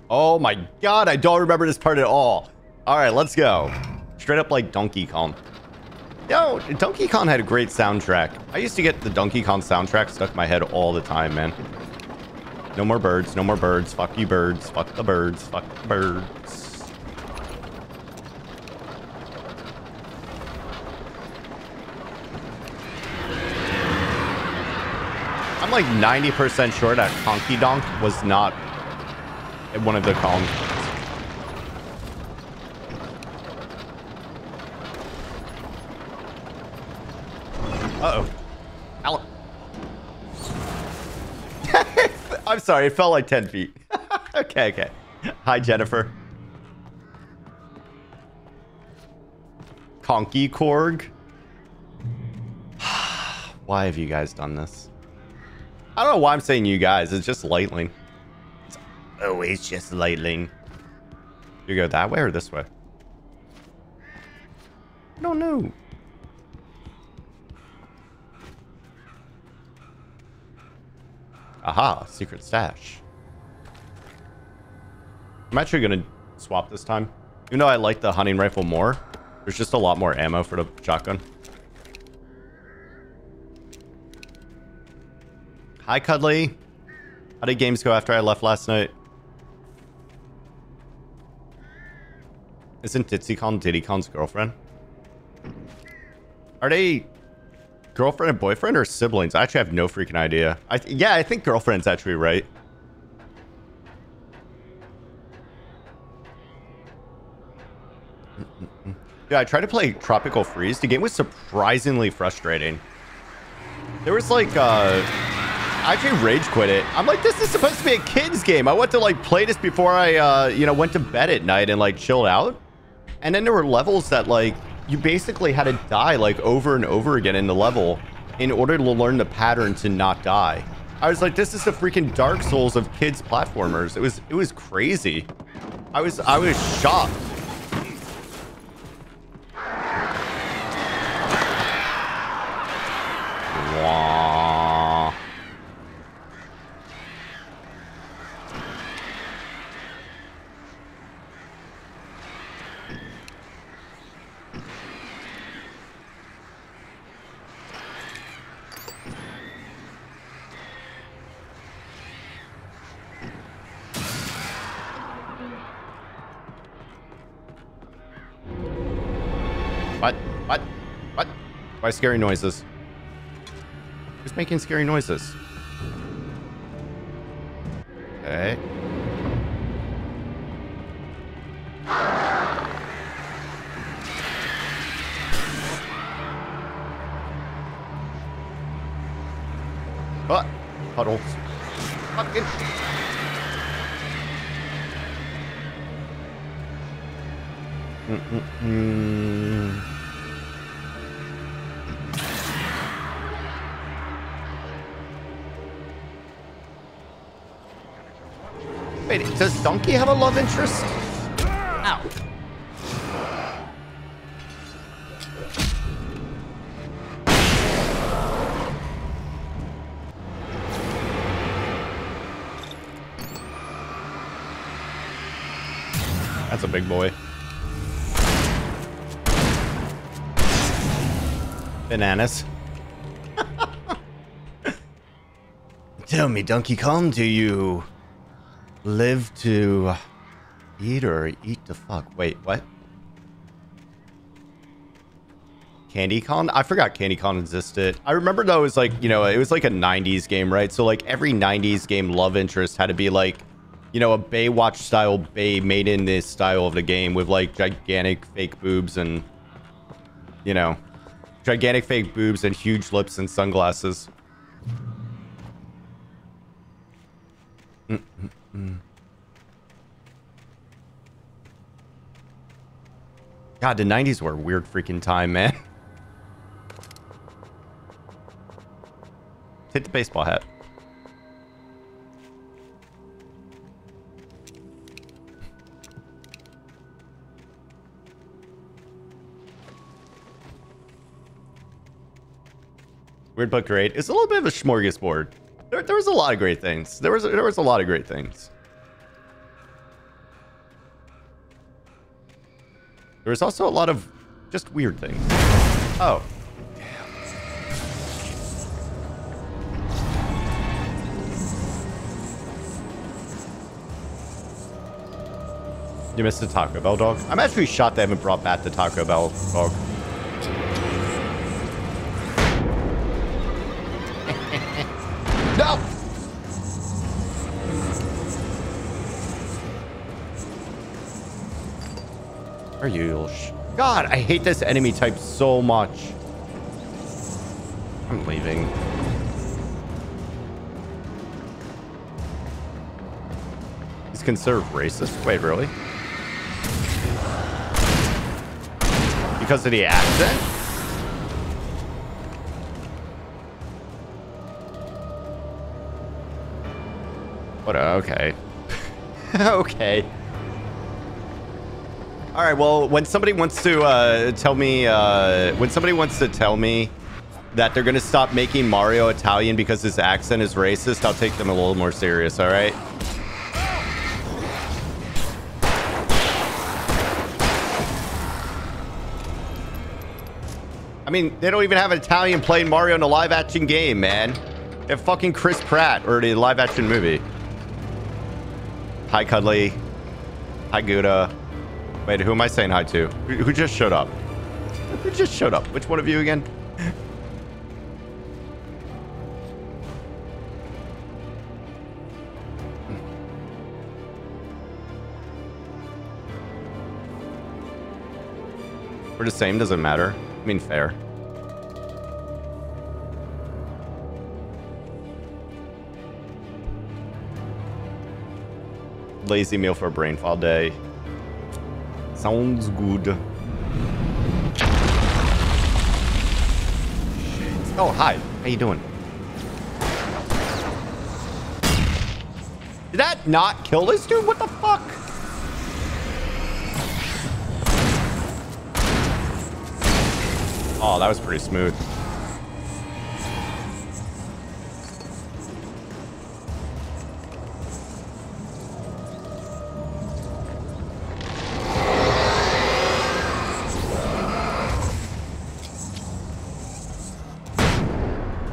Oh my god, I don't remember this part at all. Alright, let's go. Straight up like Donkey Kong. Yo, Donkey Kong had a great soundtrack. I used to get the Donkey Kong soundtrack stuck in my head all the time, man. No more birds, no more birds. Fuck you, birds. Fuck the birds. Fuck the birds. like 90% sure that Conky Donk was not one of the Kong. Uh-oh. Ow. I'm sorry, it felt like 10 feet. Okay. Hi, Jennifer. Conky Korg. Why have you guys done this? I don't know why I'm saying you guys. It's just Lightling. It's always just Lightling. You go that way or this way? I don't know. Aha, secret stash. I'm actually going to swap this time. Even though I like the hunting rifle more, there's just a lot more ammo for the shotgun. Hi, Cuddly. How did games go after I left last night? Isn't DitsyCon DiddyCon's girlfriend? Are they girlfriend and boyfriend or siblings? I actually have no freaking idea. Yeah, I think girlfriend's actually right. Yeah, I tried to play Tropical Freeze. The game was surprisingly frustrating. There was like, I actually rage quit it. I'm like, this is supposed to be a kid's game. I went to like play this before I, went to bed at night and like chilled out. And then there were levels that like, you basically had to die like over and over again in the level in order to learn the pattern to not die. I was like, this is the freaking Dark Souls of kids platformers. It was crazy. I was shocked. Wah. What? Why scary noises? Who's making scary noises? Okay. What? Puddles. Fucking. Wait, does Donkey have a love interest? Ow. That's a big boy. Bananas. Tell me, Donkey Kong, do you live to eat or eat to fuck? Wait, what? Candy Con? I forgot Candy Con existed. I remember though, it was like, it was like a 90s game, right? So like every 90s game love interest had to be like, a Baywatch style bae made in this style of the game with like gigantic fake boobs and, gigantic fake boobs and huge lips and sunglasses. God, the 90s were a weird freaking time, man. Hit the baseball hat. Weird but great. It's a little bit of a smorgasbord. There was a lot of great things. There was a lot of great things. There was also a lot of just weird things. Oh. You missed the Taco Bell dog? I'm actually shocked they haven't brought back the Taco Bell dog. No! Are you little God, I hate this enemy type so much. I'm leaving. He's considered racist? Wait, really? Because of the accent? What? Okay. Okay. All right. Well, when somebody wants to tell me that they're gonna stop making Mario Italian because his accent is racist, I'll take them a little more serious. All right. I mean, they don't even have an Italian playing Mario in a live-action game, man. They have fucking Chris Pratt or the live-action movie. Hi, Cuddly. Hi, Gouda. Wait, who am I saying hi to? Who just showed up? Who just showed up? Which one of you again? We're the same, doesn't matter. I mean, fair. Lazy meal for a brain fall day. Sounds good. Oh, hi. How you doing? Did that not kill this dude? What the fuck? Oh, that was pretty smooth.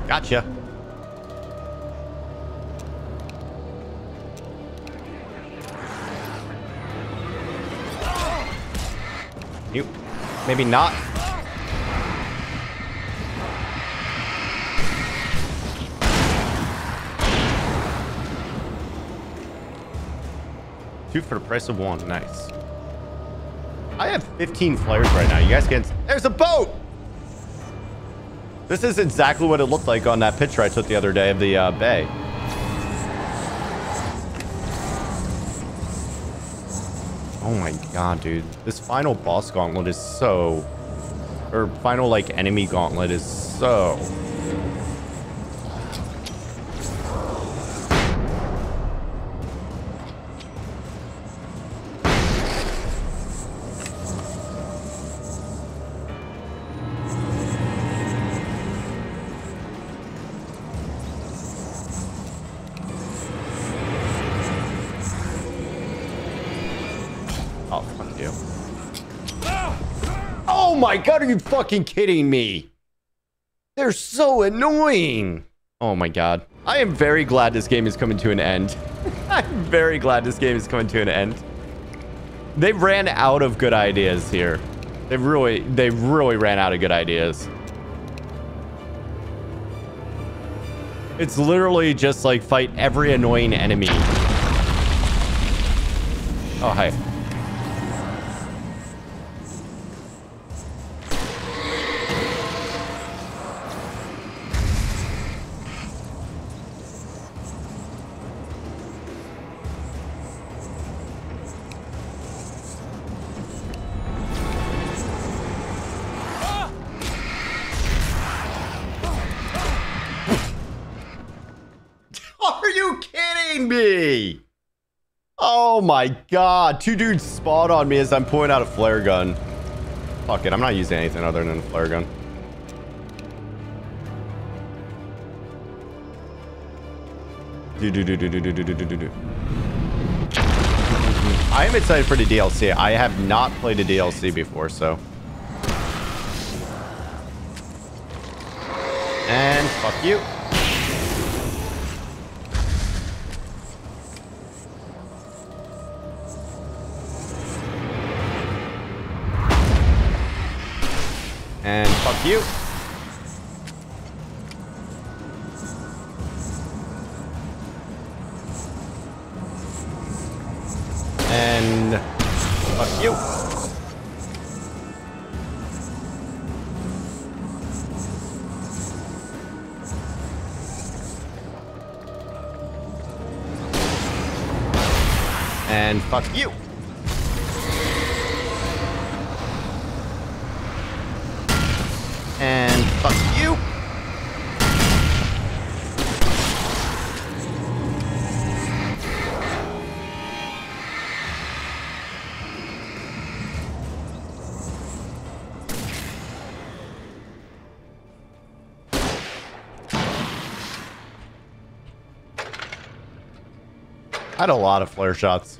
Gotcha. You, maybe not. Two for the price of one. Nice. I have 15 flares right now. You guys can't... There's a boat! This is exactly what it looked like on that picture I took the other day of the bay. Oh my god, dude. This final boss gauntlet is so... Or final, like, enemy gauntlet is so... Oh my god, are you fucking kidding me? They're so annoying. Oh my god. I am very glad this game is coming to an end. I'm very glad this game is coming to an end. They ran out of good ideas here. They really ran out of good ideas. It's literally just like fight every annoying enemy. Oh, hi. Are you kidding me? Oh my god. Two dudes spawned on me as I'm pulling out a flare gun. Fuck it. I'm not using anything other than a flare gun. I am excited for the DLC. I have not played a DLC before, so. And fuck you. And fuck you. And fuck you. And fuck you. And fuck you. I had a lot of flare shots.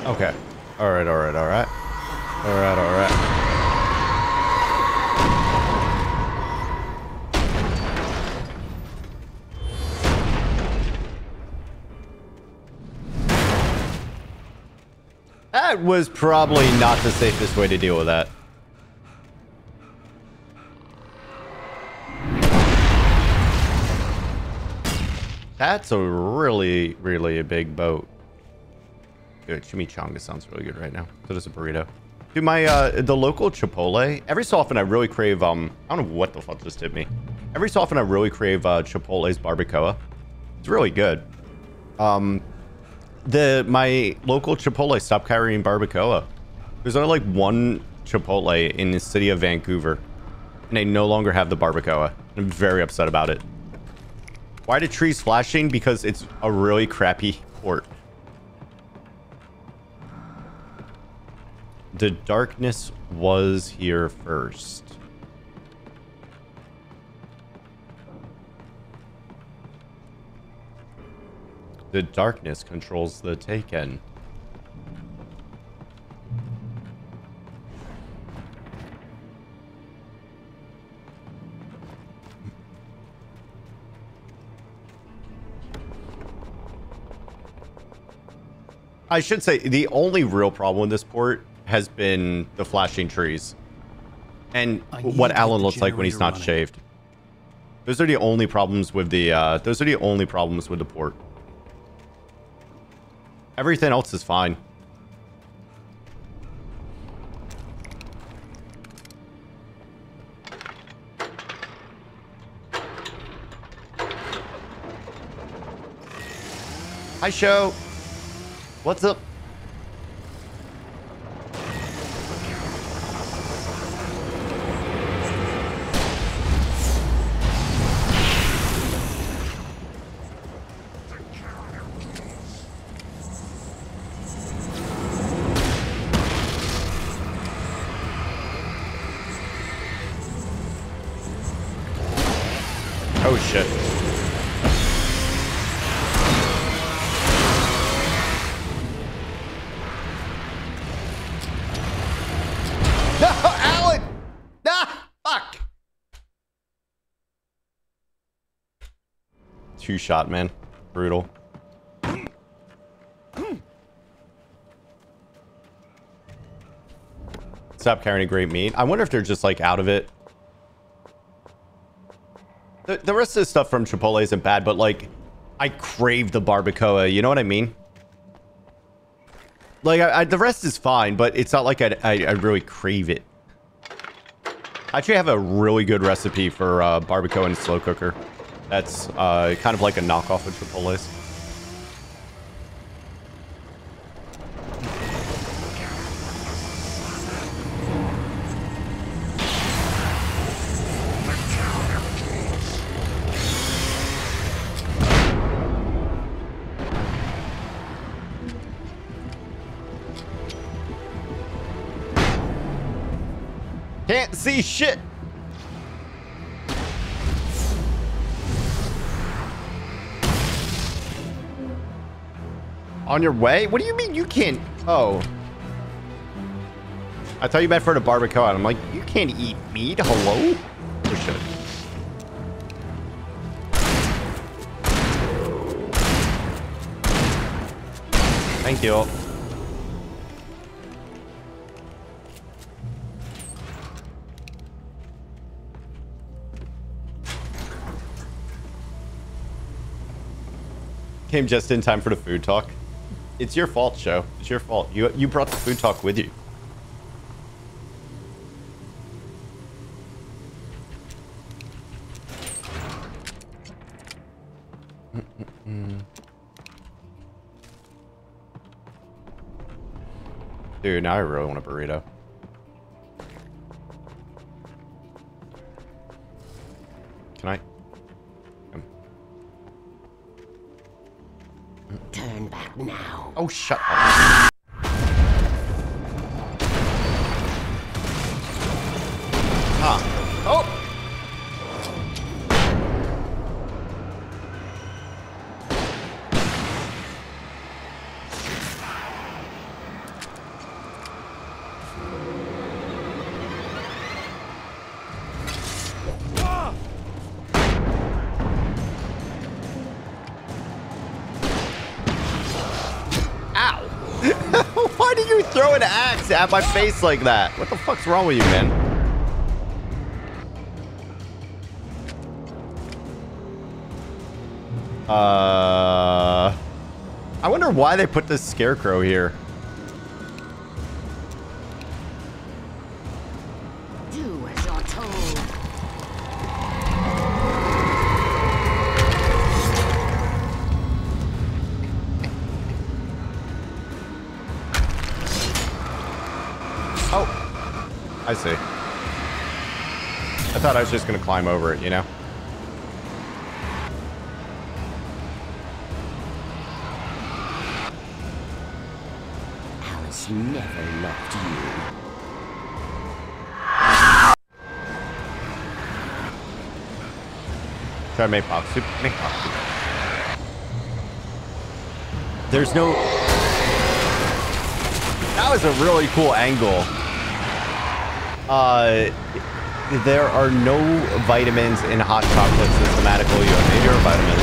Okay. All right, all right, all right. All right, all right. That was probably not the safest way to deal with that. That's a really, really a big boat. Good. Chimichanga sounds really good right now. So does a burrito. Dude, my, the local Chipotle, every so often I really crave, I don't know what the fuck just hit me. Every so often I really crave, Chipotle's barbacoa. It's really good. My local Chipotle stopped carrying barbacoa. There's only like one Chipotle in the city of Vancouver, and they no longer have the barbacoa. I'm very upset about it. Why are the trees flashing? Because it's a really crappy port. The darkness was here first. The darkness controls the Taken. I should say the only real problem with this port has been the flashing trees and what Alan looks like when he's not shaved. Those are the only problems with the port. Everything else is fine. Hi, show. What's up? Oh shit. No, Alan! Ah, fuck! Two shot, man. Brutal. Stop carrying a great meat. I wonder if they're just like out of it. The rest of the stuff from Chipotle isn't bad, but like, I crave the barbacoa. You know what I mean? Like, the rest is fine, but it's not like I really crave it. I actually have a really good recipe for barbacoa and slow cooker. That's kind of like a knockoff of Chipotle's. Can't see shit. On your way? What do you mean you can't? Oh. I thought you meant for the barbacoa. And I'm like, you can't eat meat. Hello? Oh, shit. Thank you. Came just in time for the food talk. It's your fault, Show. It's your fault. You brought the food talk with you. Dude, now I really want a burrito. Can I? Turn back now. Oh, shut up. Oh! Why did you throw an axe at my face like that? What the fuck's wrong with you, man? I wonder why they put this scarecrow here. Do as you're told. Oh, I see. I thought I was just gonna climb over it, you know? Alice never loved you. Try to make pop soup. Make pop soup. There's no... That was a really cool angle. There are no vitamins in hot chocolate systematical. You have your vitamins.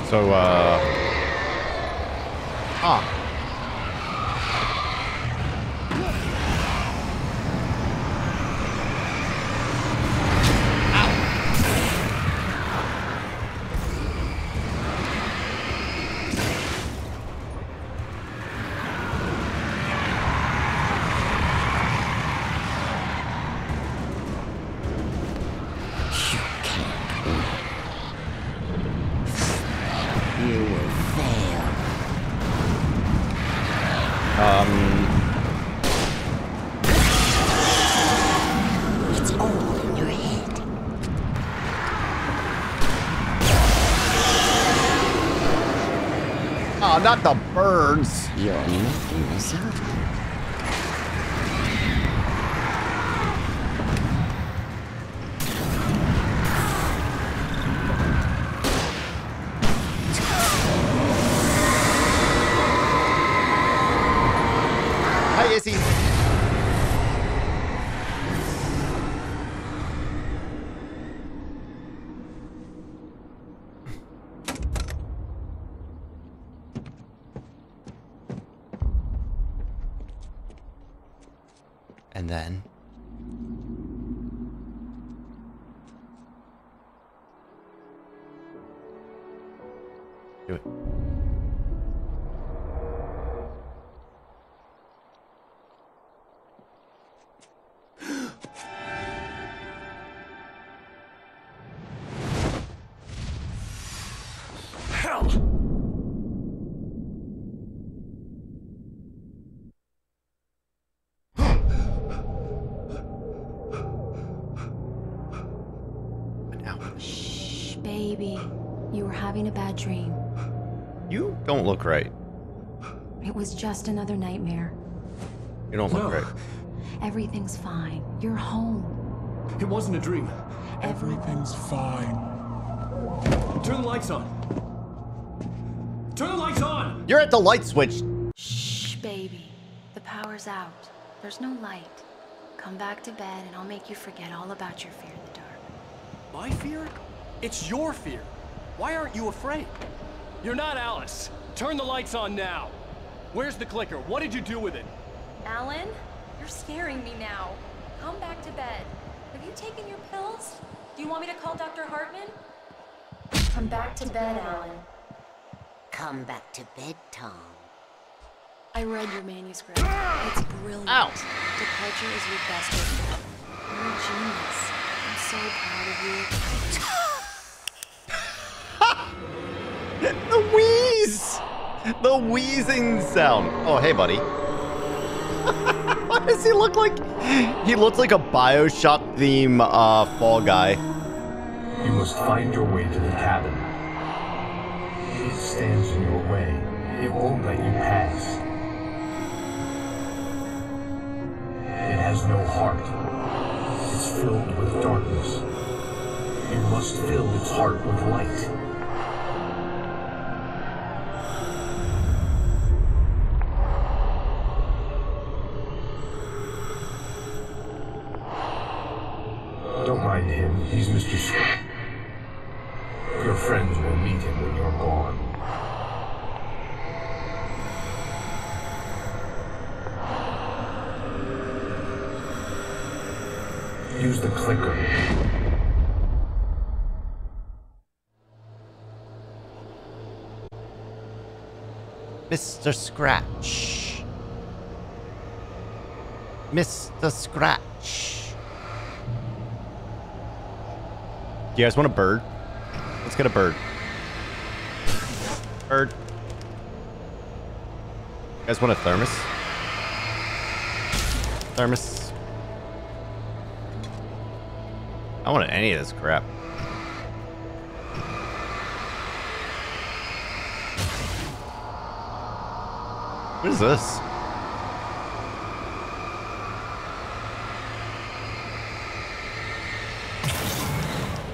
So, It's all in your head. oh, not the birds. You're making this up. Hi, Izzy. And then... do it. Shh, baby. You were having a bad dream. You don't look right. It was just another nightmare. You don't look right. Everything's fine. You're home. It wasn't a dream. Everything's fine. Turn the lights on. Turn the lights on! You're at the light switch. Shh, baby. The power's out. There's no light. Come back to bed and I'll make you forget all about your fear in the dark. My fear? It's your fear. Why aren't you afraid? You're not Alice. Turn the lights on now. Where's the clicker? What did you do with it? Alan, you're scaring me now. Come back to bed. Have you taken your pills? Do you want me to call Dr. Hartman? Come back to bed, Alan. Come back to bed, Tom. I read your manuscript. It's brilliant. Ow. Departure is your best work. You're a genius. I'm so proud of you. The wheeze! The wheezing sound. Oh, hey, buddy. What does he look like? He looks like a BioShock theme fall guy. You must find your way to the cabin. It stands in your way. It won't let you pass. It has no heart. It's filled with darkness. You must fill its heart with light. Don't mind him. He's Mr. Scott. Your friends will meet him when you're gone. Use the clicker. Mr. Scratch. Mr. Scratch. Do you guys want a bird? Let's get a bird. Bird. You guys want a thermos? Thermos. I don't want any of this crap. What is this?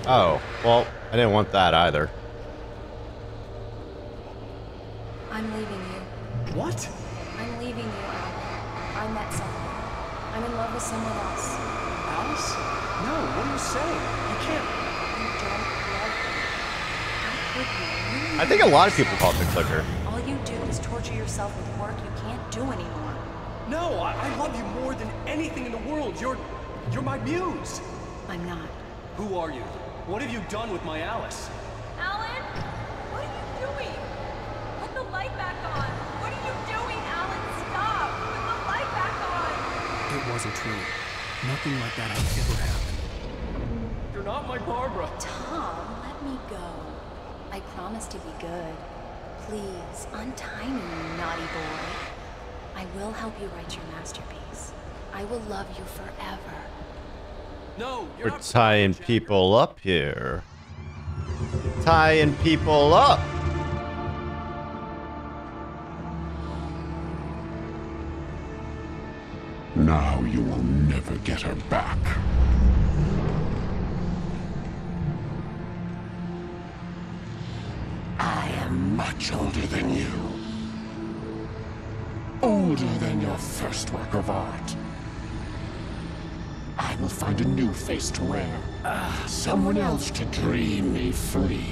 Oh, well, I didn't want that either. I'm leaving you. What? I'm leaving you, Alan. I met someone. I'm in love with someone else. Alice? No, what are you saying? You can't. You don't love me. How could you? I think a lot of people call it the clicker. All you do is torture yourself with work you can't do anymore. No, I love you more than anything in the world. You're my muse. I'm not. Who are you? What have you done with my Alice? Alan? What are you doing? Put the light back on. What are you doing, Alan? Stop. Put the light back on. It wasn't true. Nothing like that had ever happened. You're not my Barbara. Tom, let me go. I promise to be good. Please, untie me, you naughty boy. I will help you write your masterpiece. I will love you forever. No, you're We're tying people up here. Tying people up. Now you will never get her back. I am much older than you. Older than your first work of art. I will find a new face to wear. Someone else to dream me free.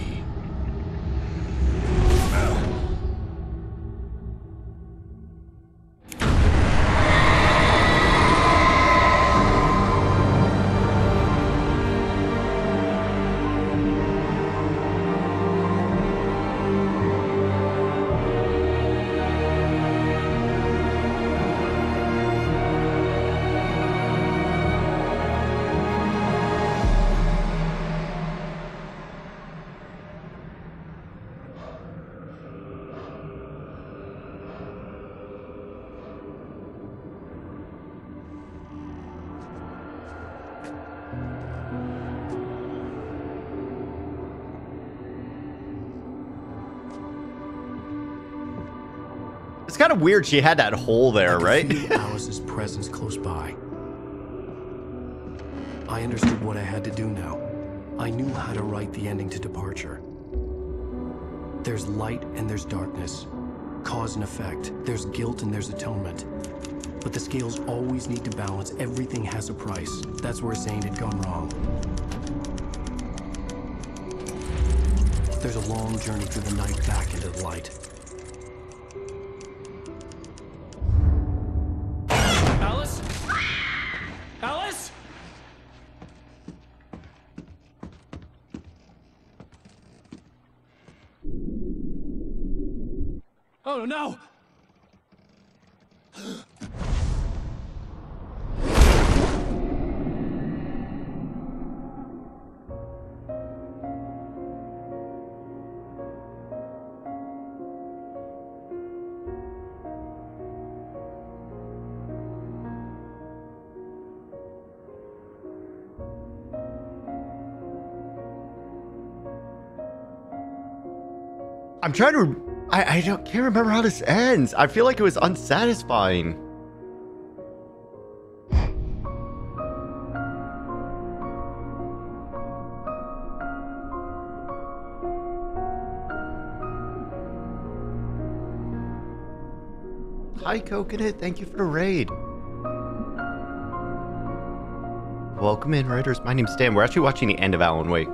It's kind of weird she had that hole there, right? Alice's presence close by. I understood what I had to do now. I knew how to write the ending to Departure. There's light and there's darkness. Cause and effect. There's guilt and there's atonement. But the scales always need to balance. Everything has a price. That's where Zane had gone wrong. There's a long journey through the night back into the light. Alice? Alice? Oh no! I'm trying to... can't remember how this ends. I feel like it was unsatisfying. Hi, Coconut. Thank you for the raid. Welcome in, Raiders. My name's Stan. We're actually watching the end of Alan Wake.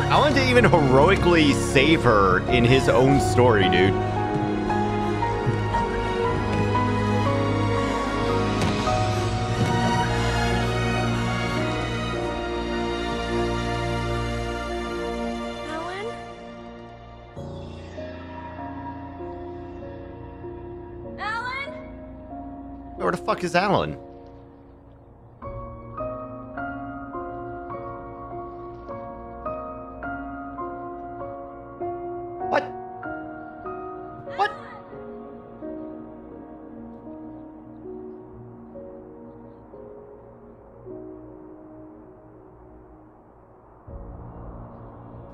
Alan didn't even heroically save her in his own story, dude. Alan? Alan? Where the fuck is Alan? What? What?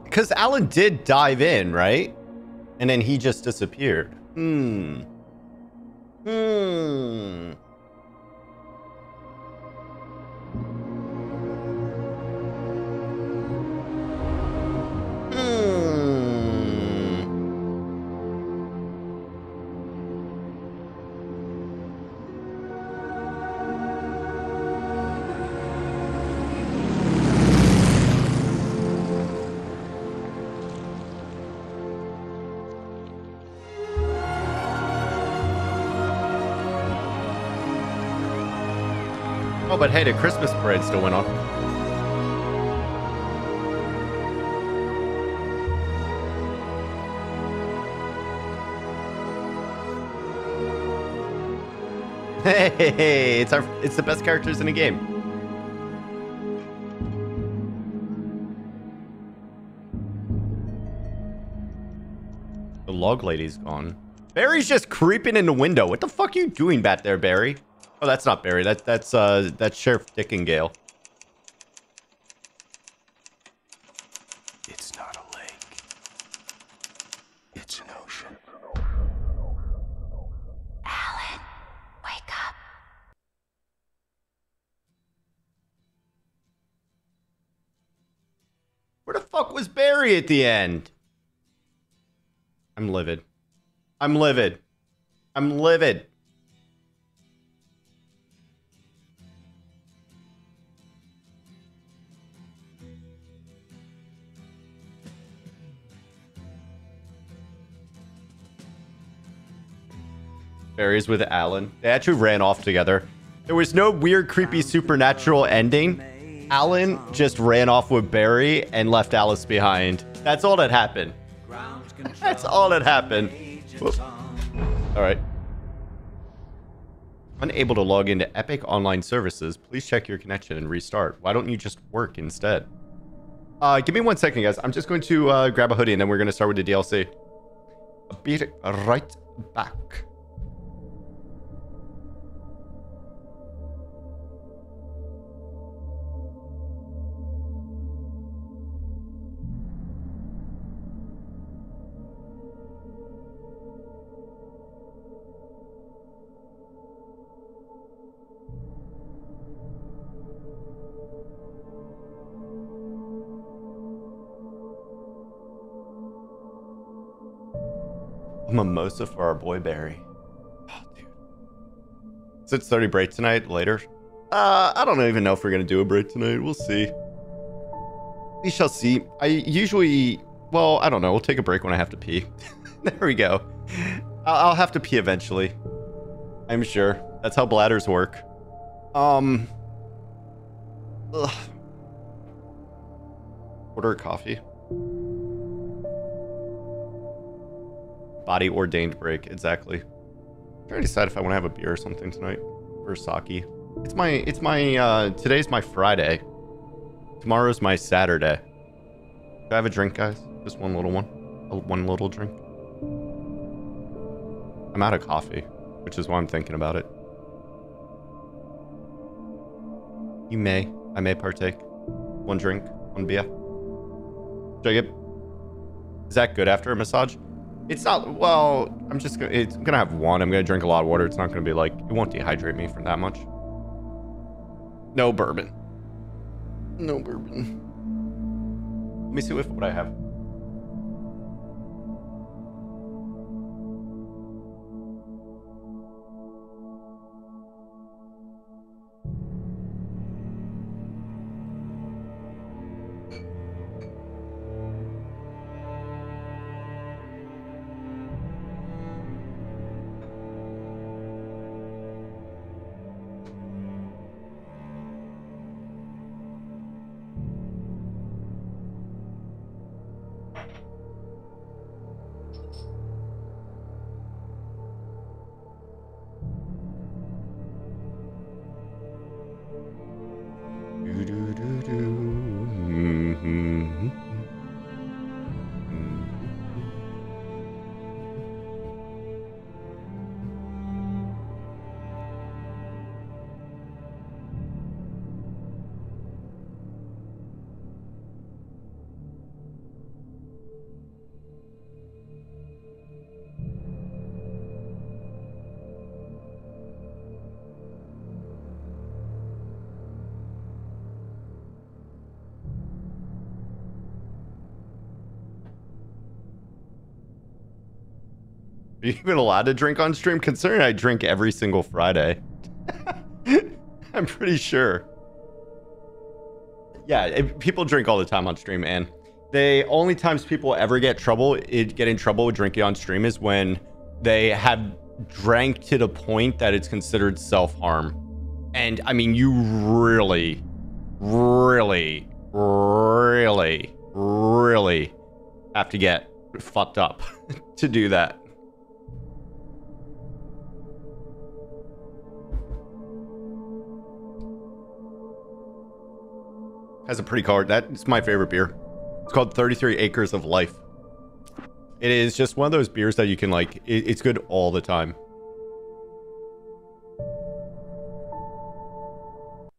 Because Alan did dive in, right? And then he just disappeared. Hmm. Oh, but hey, the Christmas parade still went on. Hey, it's the best characters in the game. The log lady's gone. Barry's just creeping in the window. What the fuck are you doing back there, Barry? Oh, that's not Barry. That's Sheriff Dickengale. It's not a lake. It's an ocean. Alan, wake up. Where the fuck was Barry at the end? I'm livid. I'm livid. I'm livid. Barry's with Alan. They actually ran off together. There was no weird, creepy, supernatural ending. Alan just ran off with Barry and left Alice behind. That's all that happened. That's all that happened. Whoop. All right. Unable to log into Epic Online Services. Please check your connection and restart. Why don't you just work instead? Give me 1 second, guys. I'm just going to grab a hoodie and then we're going to start with the DLC. I'll be right back. A mimosa for our boy Barry. Oh, dude. Is it 30 break tonight? Later? I don't even know if we're gonna do a break tonight. We'll see. We shall see. I usually, well, I don't know. We'll take a break when I have to pee. There we go. I'll have to pee eventually. I'm sure. That's how bladders work. Ugh. Order a coffee. Body ordained break, exactly. I'm trying to decide if I want to have a beer or something tonight. Or sake. It's my today's my Friday. Tomorrow's my Saturday. Do I have a drink, guys? Just one little one. One little drink. I'm out of coffee, which is why I'm thinking about it. I may partake. One drink, one beer. Should I get? Is that good after a massage? It's not. Well, I'm gonna have one. I'm gonna drink a lot of water. It's not gonna be like, it won't dehydrate me for that much. No bourbon. No bourbon. Let me see what I have. Are you even allowed to drink on stream? Considering I drink every single Friday. I'm pretty sure. Yeah, people drink all the time on stream, and the only times people ever get in trouble with drinking on stream is when they have drank to the point that it's considered self-harm. And I mean, you really, really, really, really have to get fucked up to do that. Has a pretty color. That's my favorite beer. It's called 33 Acres of Life. It is just one of those beers that you can like, it's good all the time.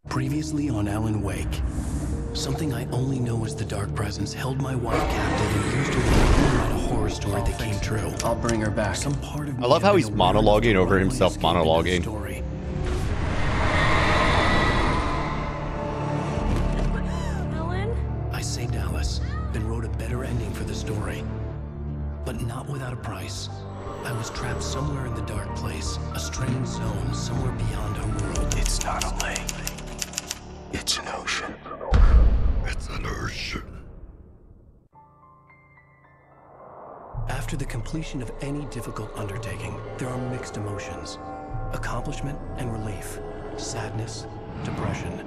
Previously on Alan Wake, something I only know as the Dark Presence held my wife captive and used her to write a horror story that came true. I'll bring her back. Some part of me, I love how he's monologuing over himself monologuing. I saved Alice, then wrote a better ending for the story. But not without a price. I was trapped somewhere in the dark place, a strange zone somewhere beyond our world. It's not a lake. It's an ocean. It's an ocean. After the completion of any difficult undertaking, there are mixed emotions. Accomplishment and relief. Sadness, depression.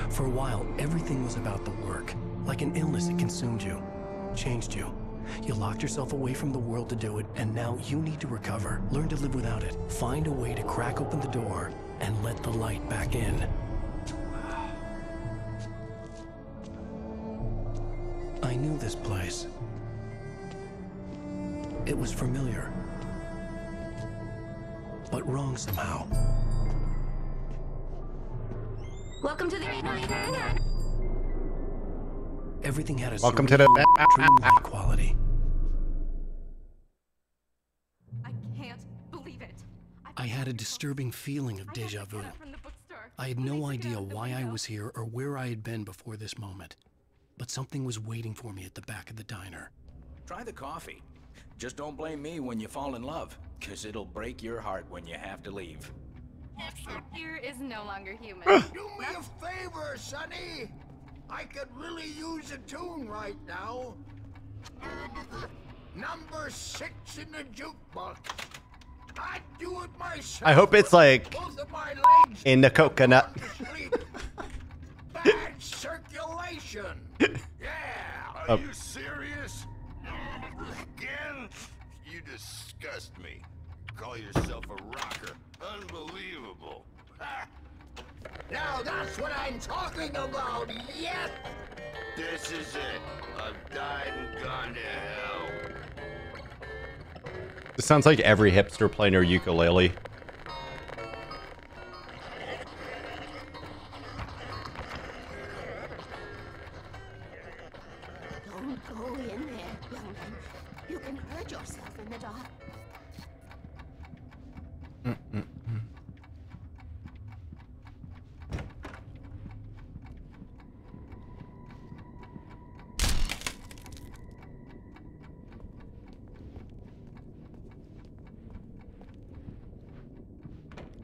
For a while, everything was about the work. Like an illness, it consumed you, changed you. You locked yourself away from the world to do it, and now you need to recover. Learn to live without it. Find a way to crack open the door and let the light back in. I knew this place. It was familiar, but wrong somehow. Welcome to the... Everything had a Welcome to the dreamlike quality. I can't believe it. I had a disturbing feeling of deja vu. I had no idea why I was here or where I had been before this moment. But something was waiting for me at the back of the diner. Try the coffee. Just don't blame me when you fall in love, because it'll break your heart when you have to leave. Here is no longer human. Do me a favor, Sonny. I could really use a tune right now. Number 6 in the jukebox. I'd do it myself. I hope it's like Both of my legs in the coconut. Bad circulation. Yeah. Are you serious? Again? You disgust me. Call yourself a rocker. Unbelievable. Ha! Now that's what I'm talking about. Yes. This is it. I've died and gone to hell. This sounds like every hipster playing their ukulele. Don't go in there, young man. You can hurt yourself in the dark.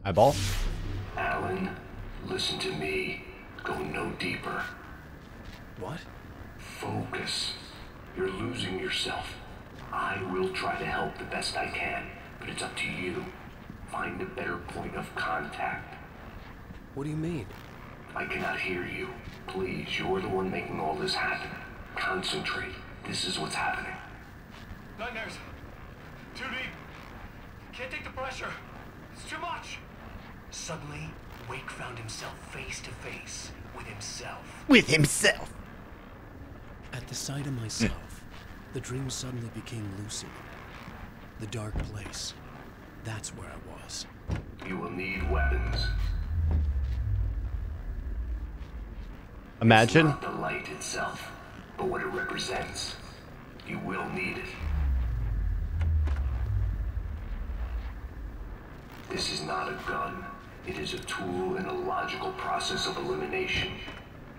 Eyeball? Alan, listen to me. Go no deeper. What? Focus. You're losing yourself. I will try to help the best I can, but it's up to you. Find a better point of contact. What do you mean? I cannot hear you. Please, you're the one making all this happen. Concentrate. This is what's happening. Nightmares. Too deep. Can't take the pressure. It's too much. Suddenly, Wake found himself face to face with himself. With himself. At the sight of myself, the dream suddenly became lucid. The dark place. That's where I was. You will need weapons. Imagine. It's not the light itself, but what it represents. You will need it. This is not a gun. It is a tool in a logical process of elimination.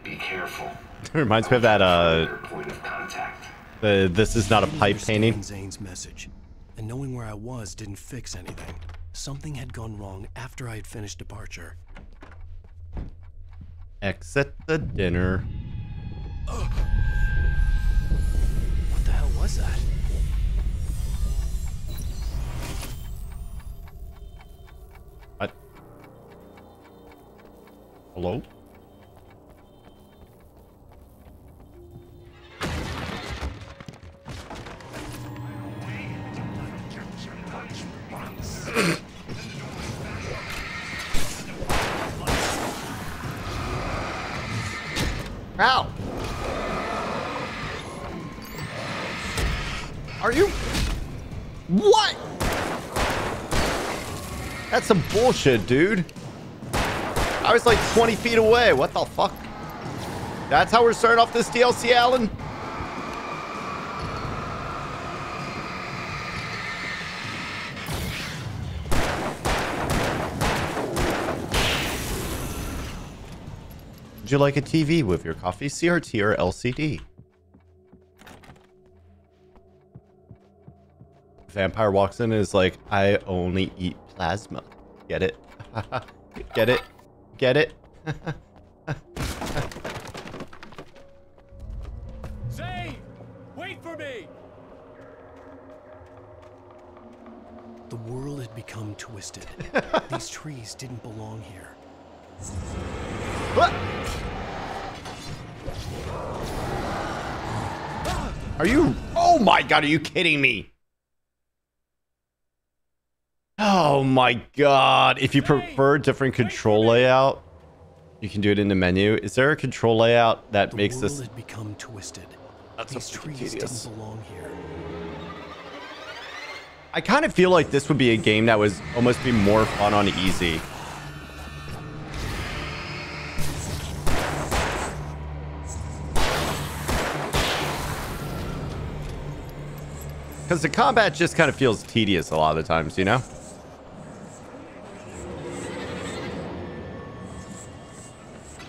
Be careful. It reminds me of that, point of contact. This is not a pipe painting. Zane's message, and knowing where I was didn't fix anything. Something had gone wrong after I had finished departure. Exit the dinner. What the hell was that? What? Hello? Ow! Are you? What? That's some bullshit, dude. I was like 20 feet away. What the fuck? That's how we're starting off this DLC, Alan? Would you like a TV with your coffee, CRT, or LCD? Vampire walks in and is like, I only eat plasma. Get it? Get it? Get it? Zane! Wait for me! The world had become twisted. These trees didn't belong here. What? Are you? Oh my god, are you kidding me? Oh my god. If you prefer a different control layout, you can do it in the menu. Is there a control layout that makes this? The world had become twisted. That's These trees didn't belong here. I kind of feel like this would be a game that was almost be more fun on easy. Because the combat just kind of feels tedious a lot of the times, you know?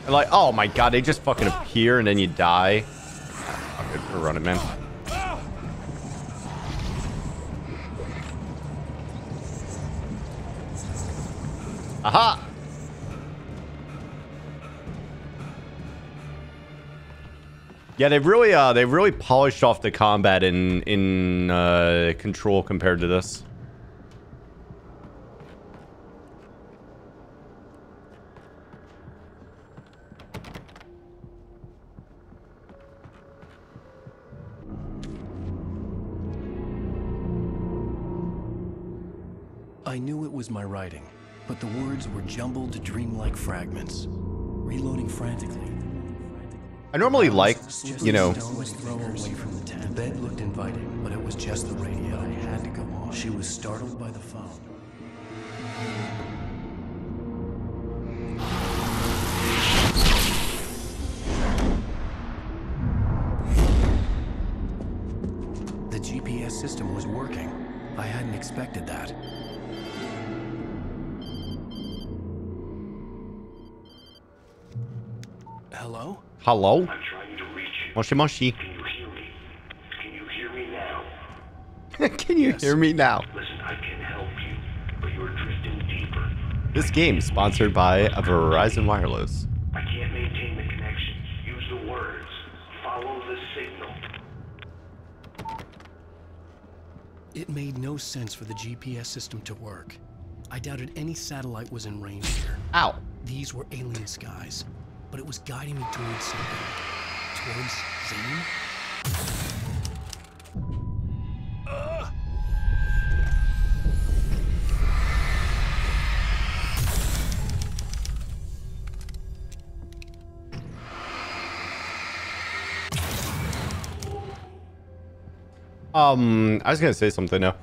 And like, oh my god, they just fucking appear and then you die. Fuck it, we're running, man. Aha! Yeah, they've really polished off the combat in Control compared to this. I knew it was my writing, but the words were jumbled, dreamlike fragments. Reloading frantically. I normally like, you know... The bed looked inviting, but it was just the radio. I had to go on. She was startled by the phone. The GPS system was working. I hadn't expected that. Hello? Hello? I'm trying to reach you. Moshi moshi. Can you hear me? Can you hear me now? Can you hear me now? Listen, I can help you, but you're drifting deeper. This game is sponsored by Verizon Wireless. I can't maintain the connection. Use the words. Follow the signal. It made no sense for the GPS system to work. I doubted any satellite was in range here. Ow. These were alien skies, but it was guiding me towards something. Towards Zane? I was gonna say something now.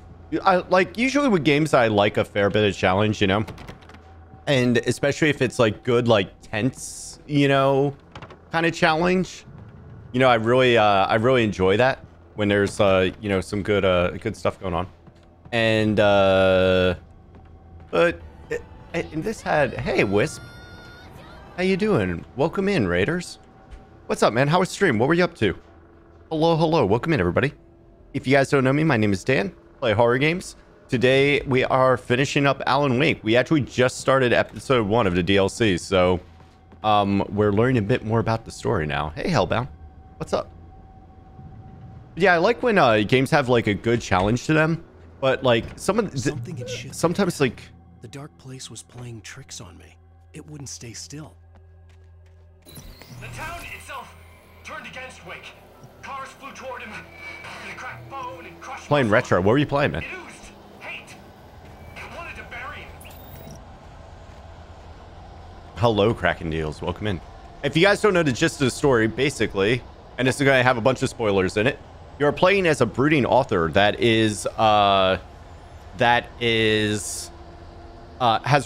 I like usually with games I like a fair bit of challenge, you know, and especially if it's like good, like tense, you know, kind of challenge. You know, I really enjoy that when there's you know, some good stuff going on. And but and this had, hey Wisp, how you doing? Welcome in, Raiders. What's up, man? How was stream? What were you up to? Hello, welcome in, everybody. If you guys don't know me, my name is Dan. Play horror games. Today we are finishing up Alan Wake. We actually just started episode 1 of the DLC, so we're learning a bit more about the story now. Hey, Hellbound, what's up? Yeah, I like when games have like a good challenge to them, but like sometimes like the dark place was playing tricks on me. It wouldn't stay still. The town itself turned against Wake. Cars flew toward him. He cracked bone and crushed playing retro. What were you playing, man? It oozed hate. He wanted to bury him. Hello, Kraken Deals. Welcome in. If you guys don't know the gist of the story, basically, and this is going to have a bunch of spoilers in it, you're playing as a brooding author that has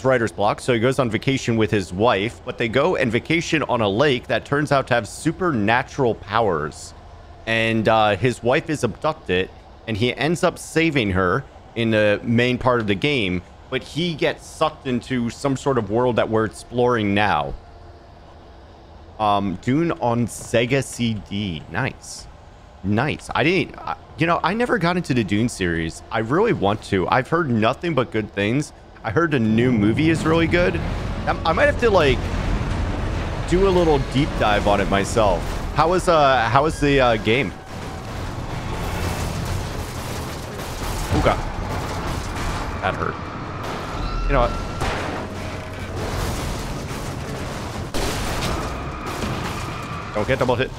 writer's block. So he goes on vacation with his wife, but they go and vacation on a lake that turns out to have supernatural powers. And his wife is abducted, and he ends up saving her in the main part of the game, but he gets sucked into some sort of world that we're exploring now. Dune on Sega CD. Nice. You know, I never got into the Dune series. I really want to. I've heard nothing but good things. I heard the new movie is really good. I might have to like do a little deep dive on it myself. How was the game? Oh god, that hurt. You know what? Don't get double hit.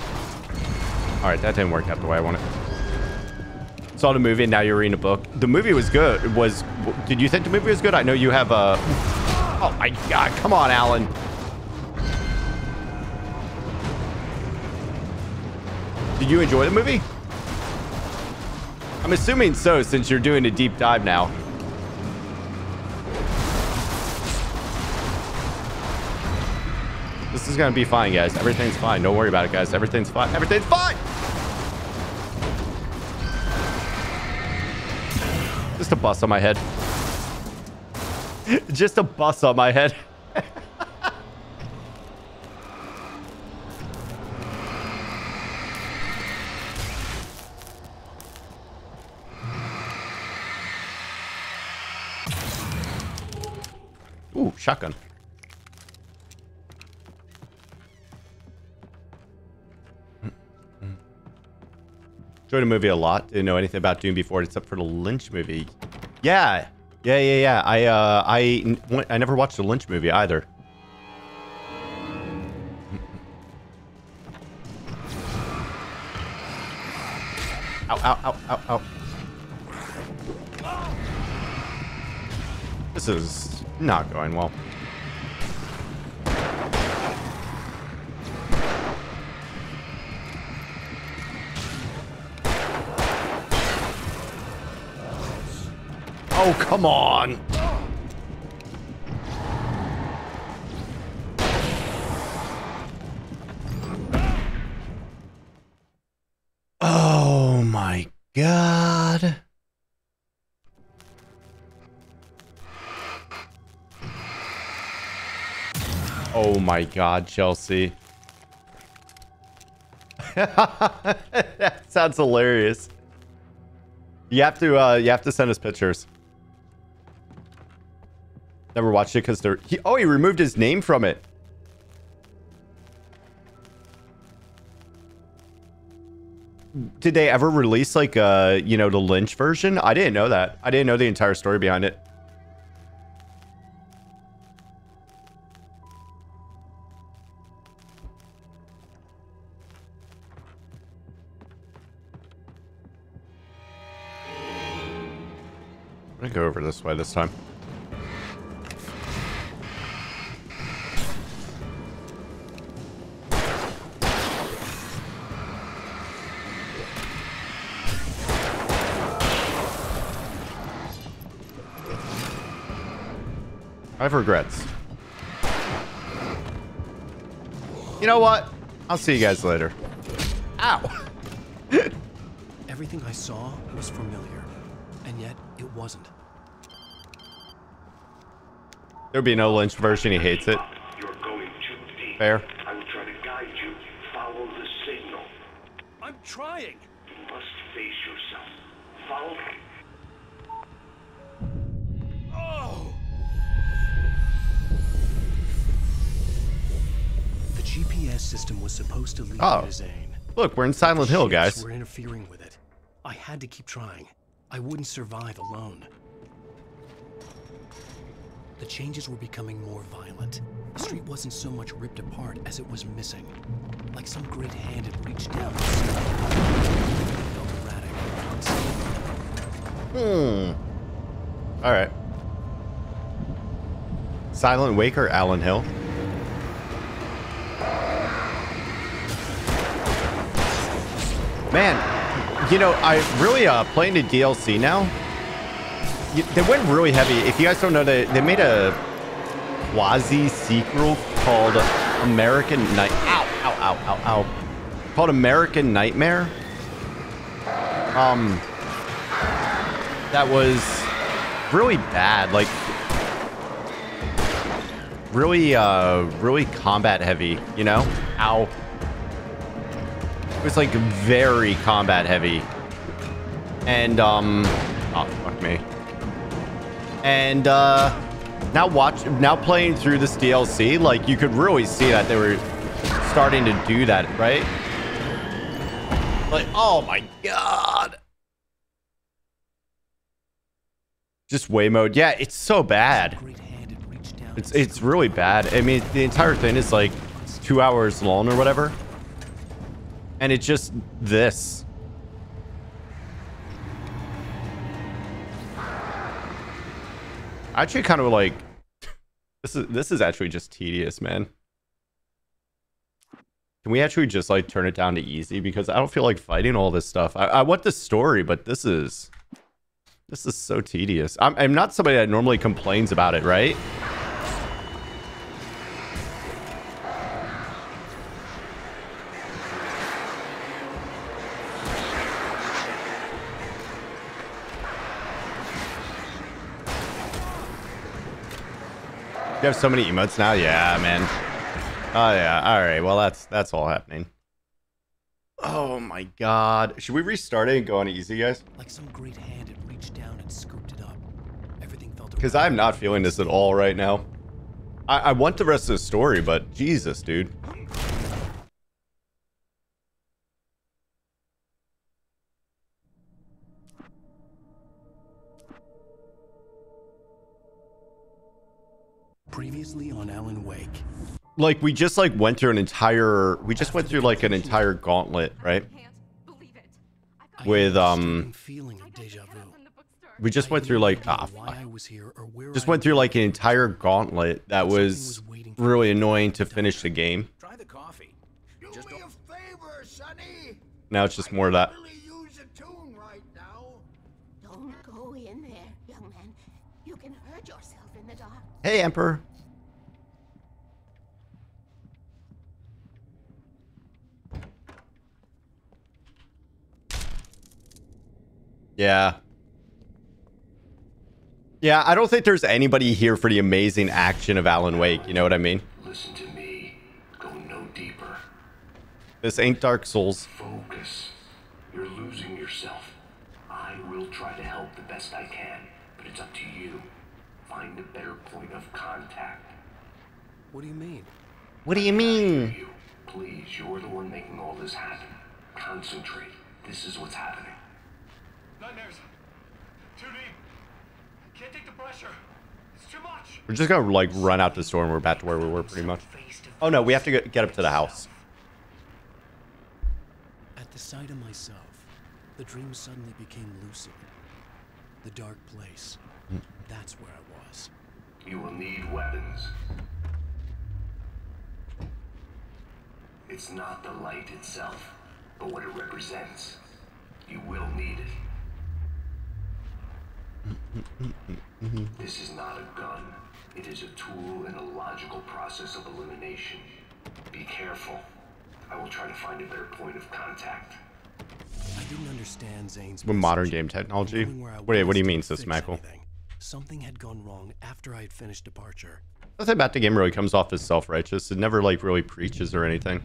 All right, that didn't work out the way I wanted. Saw the movie, and now you're reading a book. The movie was good. Did you think the movie was good? I know you have a... Oh my god, come on, Alan. Did you enjoy the movie? I'm assuming so, since you're doing a deep dive now. This is gonna be fine, guys. Everything's fine. Don't worry about it, guys. Everything's fine. Everything's fine! Just a bus on my head. Just a bus on my head. Ooh, shotgun. Enjoyed the movie a lot. Didn't know anything about Doom before except for the Lynch movie. Yeah. I never watched the Lynch movie either. Ow, ow, ow, ow, ow. This is not going well. Oh, come on. Oh my God. Oh my God, Chelsea. That sounds hilarious. You have to send us pictures. Never watched it because he removed his name from it. Did they ever release like the Lynch version? I didn't know that. I didn't know the entire story behind it. I'm gonna go over this way this time. I have regrets. You know what? I'll see you guys later. Ow! Everything I saw was familiar, and yet it wasn't. There'll be no Lynch version. He hates it. You're going too deep. Fair. I will try to guide you. Follow the signal. I'm trying. You must face yourself. Follow. Oh! The GPS system was supposed to lead Oh. me to Zane. Look, we're in Silent Hill, guys. We're interfering with it. I had to keep trying. I wouldn't survive alone. The changes were becoming more violent. The street wasn't so much ripped apart as it was missing. Like some great hand had reached down and felt erratic. All right. Silent Wake or Allen Hill? Man, I really playing the DLC now. They went really heavy. If you guys don't know, they made a quasi sequel called American Night. Ow, ow, ow, ow, ow. Called American Nightmare. That was really bad. Like, really combat heavy. Ow. It was like very combat heavy. And oh fuck me. And now playing through this DLC, like you could really see that they were starting to do that, right? Like, oh my God. Just way mode. Yeah, it's so bad. It's really bad. I mean, the entire thing is like 2 hours long or whatever. And it's just this. Actually kind of like this is actually just tedious, man. Can we actually just like turn it down to easy? Because I don't feel like fighting all this stuff. I want the story, but this is so tedious. I'm not somebody that normally complains about it, right? You have so many emotes now? Yeah, man. Oh, yeah. All right. Well, that's all happening. Oh, my God. Should we restart it and go on easy, guys? Like some great hand had reached down and scooped it up. Everything felt... Because I'm not feeling this at all right now. I want the rest of the story, but Jesus, dude. Previously on Alan Wake. Like, we just like went through an entire, we just went through like an entire gauntlet, right? With we just went through like just went through like an entire gauntlet that was really annoying to finish the game. Try the coffee. Do me a favor, Sonny. Now it's just more of that. Don't go in there, young man. You can hurt yourself in the dark. Hey, Emperor. Yeah. Yeah, I don't think there's anybody here for the amazing action of Alan Wake, you know what I mean? Listen to me. Go no deeper. This ain't Dark Souls. Focus. You're losing yourself. I will try to help the best I can, but it's up to you. Find a better point of contact. What do you mean? What do you mean? Please, you're the one making all this happen. Concentrate. This is what's happening. Nightmares. Too deep. Can't take the pressure. It's too much. We're just gonna like run out the store and we're back to where we were pretty much. Oh no, we have to get up to the house. At the sight of myself, the dream suddenly became lucid. The dark place. That's where I was. You will need weapons. It's not the light itself, but what it represents. You will need it. This is not a gun. It is a tool in a logical process of elimination. Be careful. I will try to find a better point of contact. I didn't understand Zane's With modern game technology? What do you mean, Sis Michael? Something had gone wrong after I had finished Departure. Nothing about the game really comes off as self-righteous. It never like really preaches or anything.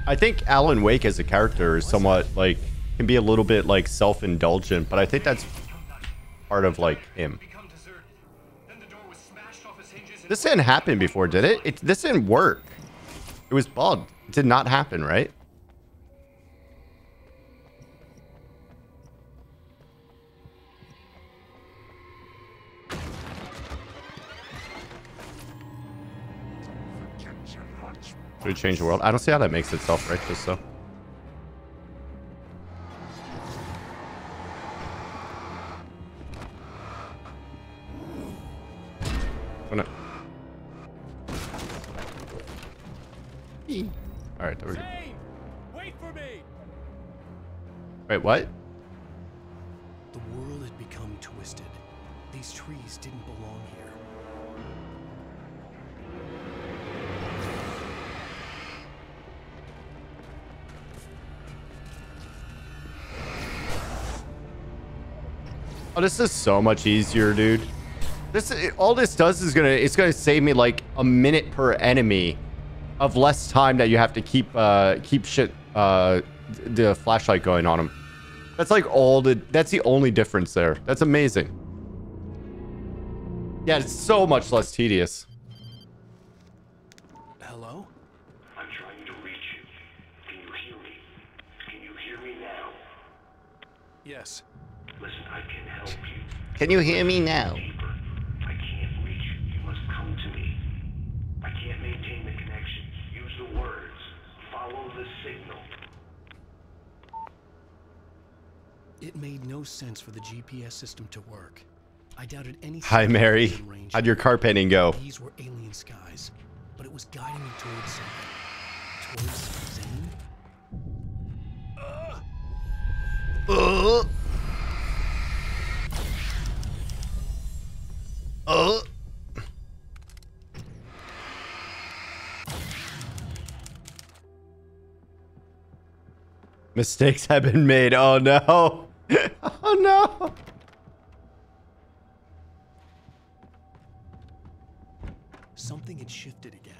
I think Alan Wake as a character is somewhat like can be a little bit like self-indulgent, but I think that's part of like him. This didn't happen before, did it? This didn't work. It was bugged. It did not happen, right? Should we change the world? I don't see how that makes it self-righteous, though. Oh, no. All right, there we go. Wait for me. Wait, what? The world had become twisted. These trees didn't belong here. Oh, this is so much easier, dude. All this does is it's gonna save me like a minute per enemy of less time that you have to keep the flashlight going on them. That's like that's the only difference there. That's amazing. Yeah, it's so much less tedious. Hello? I'm trying to reach you. Can you hear me? Can you hear me now? Yes. Listen, I can help you. Can you hear me now? I can't reach you. You must come to me. I can't maintain the connection. Use the words. Follow the signal. It made no sense for the GPS system to work. I doubted any. Hi, Mary. How'd your car painting go? These were alien skies, but it was guiding me towards something. Towards Zane? Mistakes have been made. Oh no. Oh no. Something had shifted again.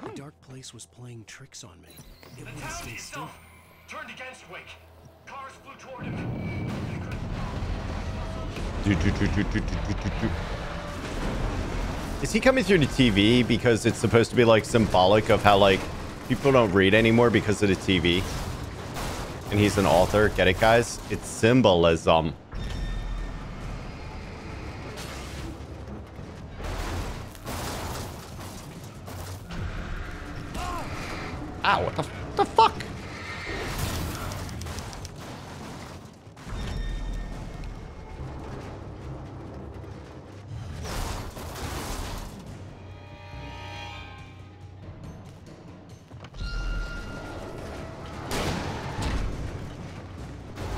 The dark place was playing tricks on me. It The wouldn't town stay still. itself turned against Wake. Cars flew toward him. Is he coming through the TV because it's supposed to be like symbolic of how like people don't read anymore because of the TV? And he's an author. Get it, guys? It's symbolism. Ow, what the fuck?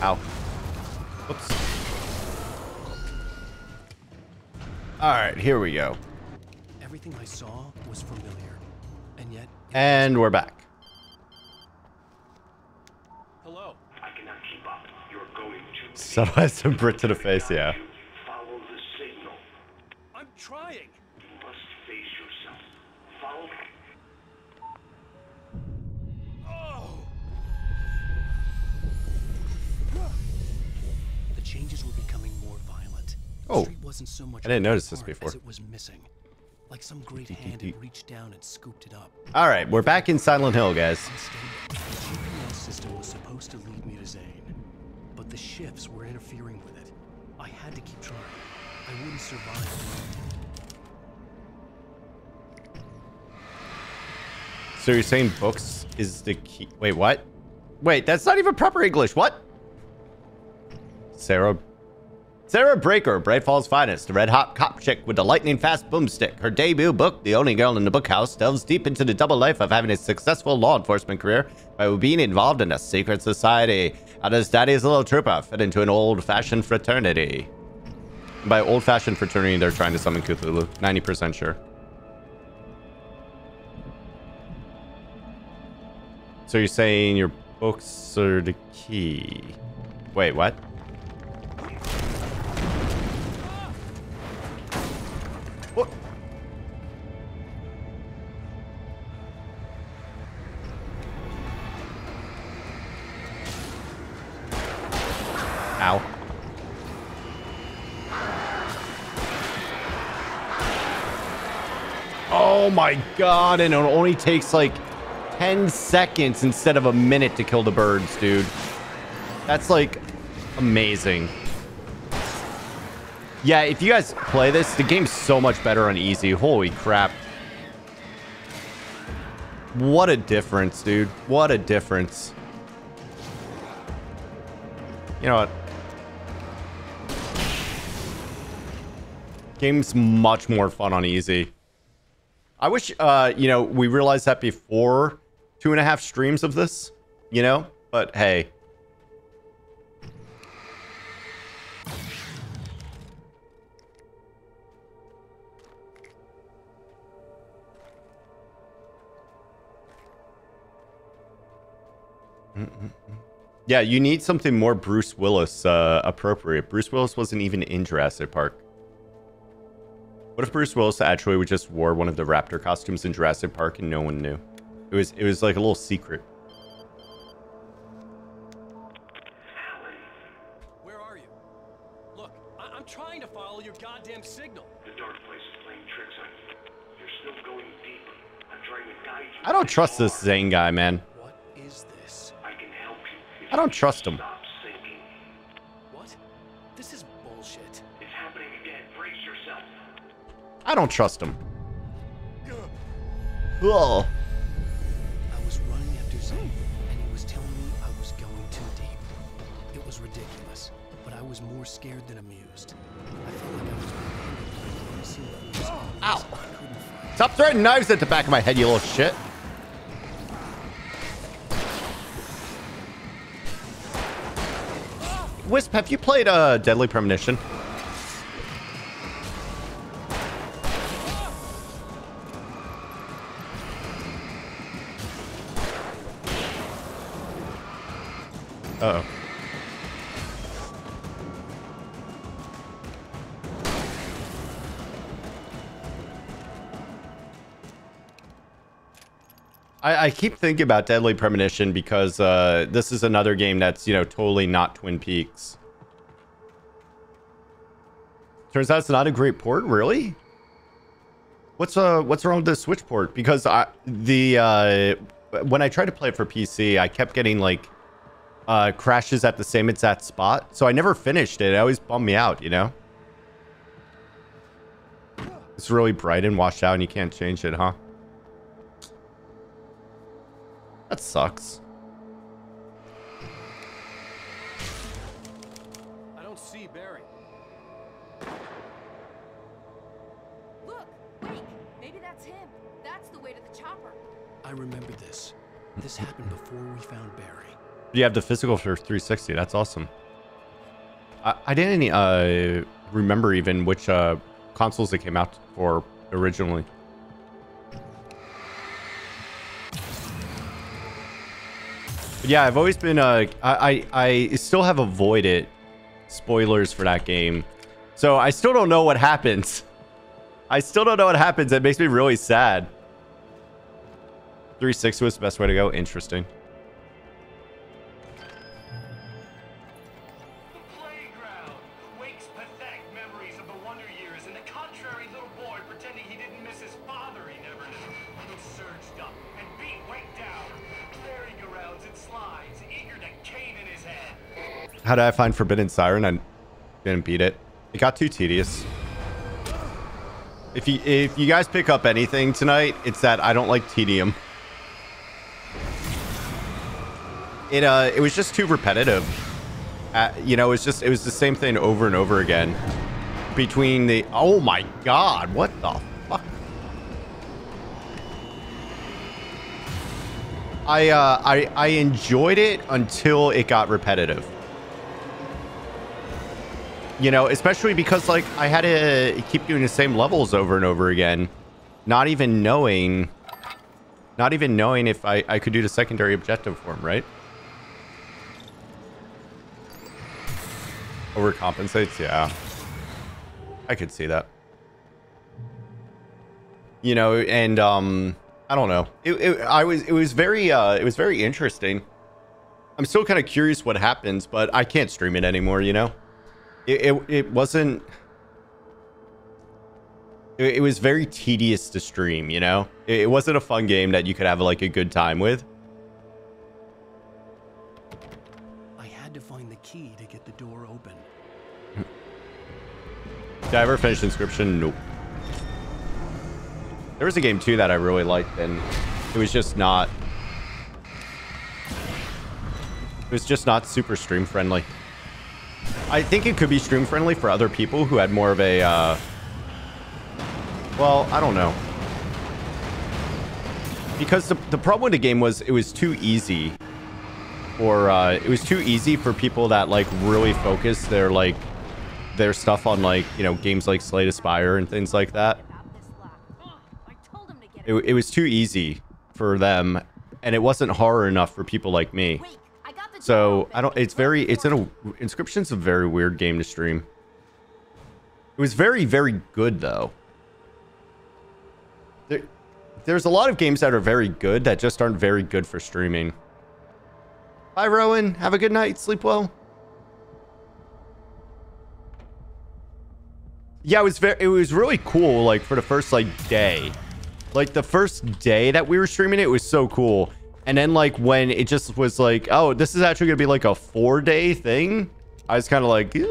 Ow. Whoops. All right, here we go. Everything I saw was familiar, and yet... And we're back. Hello. I cannot keep up. You're going to... So I some Brit to the face, yeah. Follow the signal. I'm trying. You must face yourself. Follow... The changes were becoming more violent. Oh, The street wasn't so much I didn't notice this apart before. as it was missing. Like some great hand had reached down and scooped it up. All right, we're back in Silent Hill, guys. Instead, the GPS system was supposed to lead me to Zane, but the shifts were interfering with it. I had to keep trying. I wouldn't survive. So you're saying books is the key? Wait, what? Wait, that's not even proper English. What? Sarah Breaker, Bright Falls' finest, the red-hot cop chick with the lightning-fast boomstick. Her debut book, The Only Girl in the Bookhouse, delves deep into the double life of having a successful law enforcement career by being involved in a secret society. How does Daddy's little trooper fit into an old-fashioned fraternity? By old-fashioned fraternity, they're trying to summon Cthulhu. 90% sure. So you're saying your books are the key? Wait, what? What? Ow. Oh my god, and it only takes like 10 seconds instead of a minute to kill the birds, dude. That's like amazing. Yeah, if you guys play this, the game's so much better on easy. Holy crap. What a difference, dude. What a difference. You know what? Game's much more fun on easy. I wish, you know, we realized that before 2.5 streams of this, you know? But hey. Yeah, you need something more Bruce Willis appropriate. Bruce Willis wasn't even in Jurassic Park. What if Bruce Willis actually just wore one of the raptor costumes in Jurassic Park and no one knew? It was like a little secret. Where are you? Look, I'm trying to follow your goddamn signal. The dark place is playing tricks on you. You're still going deeper. I'm trying to guide you. I don't trust this Zane guy, man. What is this? I can help you. I don't trust him. Stop sinking. What? This is bullshit. It's happening again. Brace yourself. I don't trust him. Ugh. I was running after Zane, and he was telling me I was going too deep. It was ridiculous, but I was more scared than amused. I felt like I was being handled by Ow. Stop throwing knives at the back of my head, you little shit. Wisp, have you played Deadly Premonition? Uh-oh. I keep thinking about Deadly Premonition because this is another game that's, you know, totally not Twin Peaks. Turns out it's not a great port, really? What's wrong with the Switch port? Because when I tried to play it for PC, I kept getting like crashes at the same exact spot, so I never finished it. It always bummed me out, you know. It's really bright and washed out, and you can't change it, huh? That sucks. I don't see Barry. Look, wait, maybe that's him. That's the way to the chopper. I remember this. This happened before we found Barry. You have the physical for 360. That's awesome. I didn't remember even which consoles it came out for originally. But yeah, I've always been I still have avoided spoilers for that game, so I still don't know what happens. I still don't know what happens. It makes me really sad. 360 was the best way to go. Interesting. How did I find Forbidden Siren? I didn't beat it. It got too tedious. If you guys pick up anything tonight, it's that I don't like tedium. It was just too repetitive. You know, it was the same thing over and over again. Between the oh my god, what the fuck? I enjoyed it until it got repetitive. You know, especially because like I had to keep doing the same levels over and over again, not even knowing if I could do the secondary objective for him, right? Overcompensates, yeah. I could see that. You know, and I don't know. It was very interesting. I'm still kind of curious what happens, but I can't stream it anymore, you know? It wasn't... It was very tedious to stream, you know? It wasn't a fun game that you could have like a good time with. I had to find the key to get the door open. Did I ever finish Inscription? Nope. There was a game too that I really liked, and it was just not... It was just not super stream friendly. I think it could be stream friendly for other people who had more of a, well, I don't know. Because the problem with the game was it was too easy. Or, it was too easy for people that, like, really focus their stuff on, like, you know, games like Slay the Spire and things like that. It was too easy for them, and it wasn't horror enough for people like me. So Inscription's a very weird game to stream. It was very, very good though. There's a lot of games that are very good that just aren't very good for streaming. Bye, Rowan. Have a good night. Sleep well. Yeah, it was really cool, like, for the first, like, day. Like, the first day that we were streaming it was so cool. And then, like, when it just was like, oh, this is actually gonna be like a 4-day thing, I was kind of like, It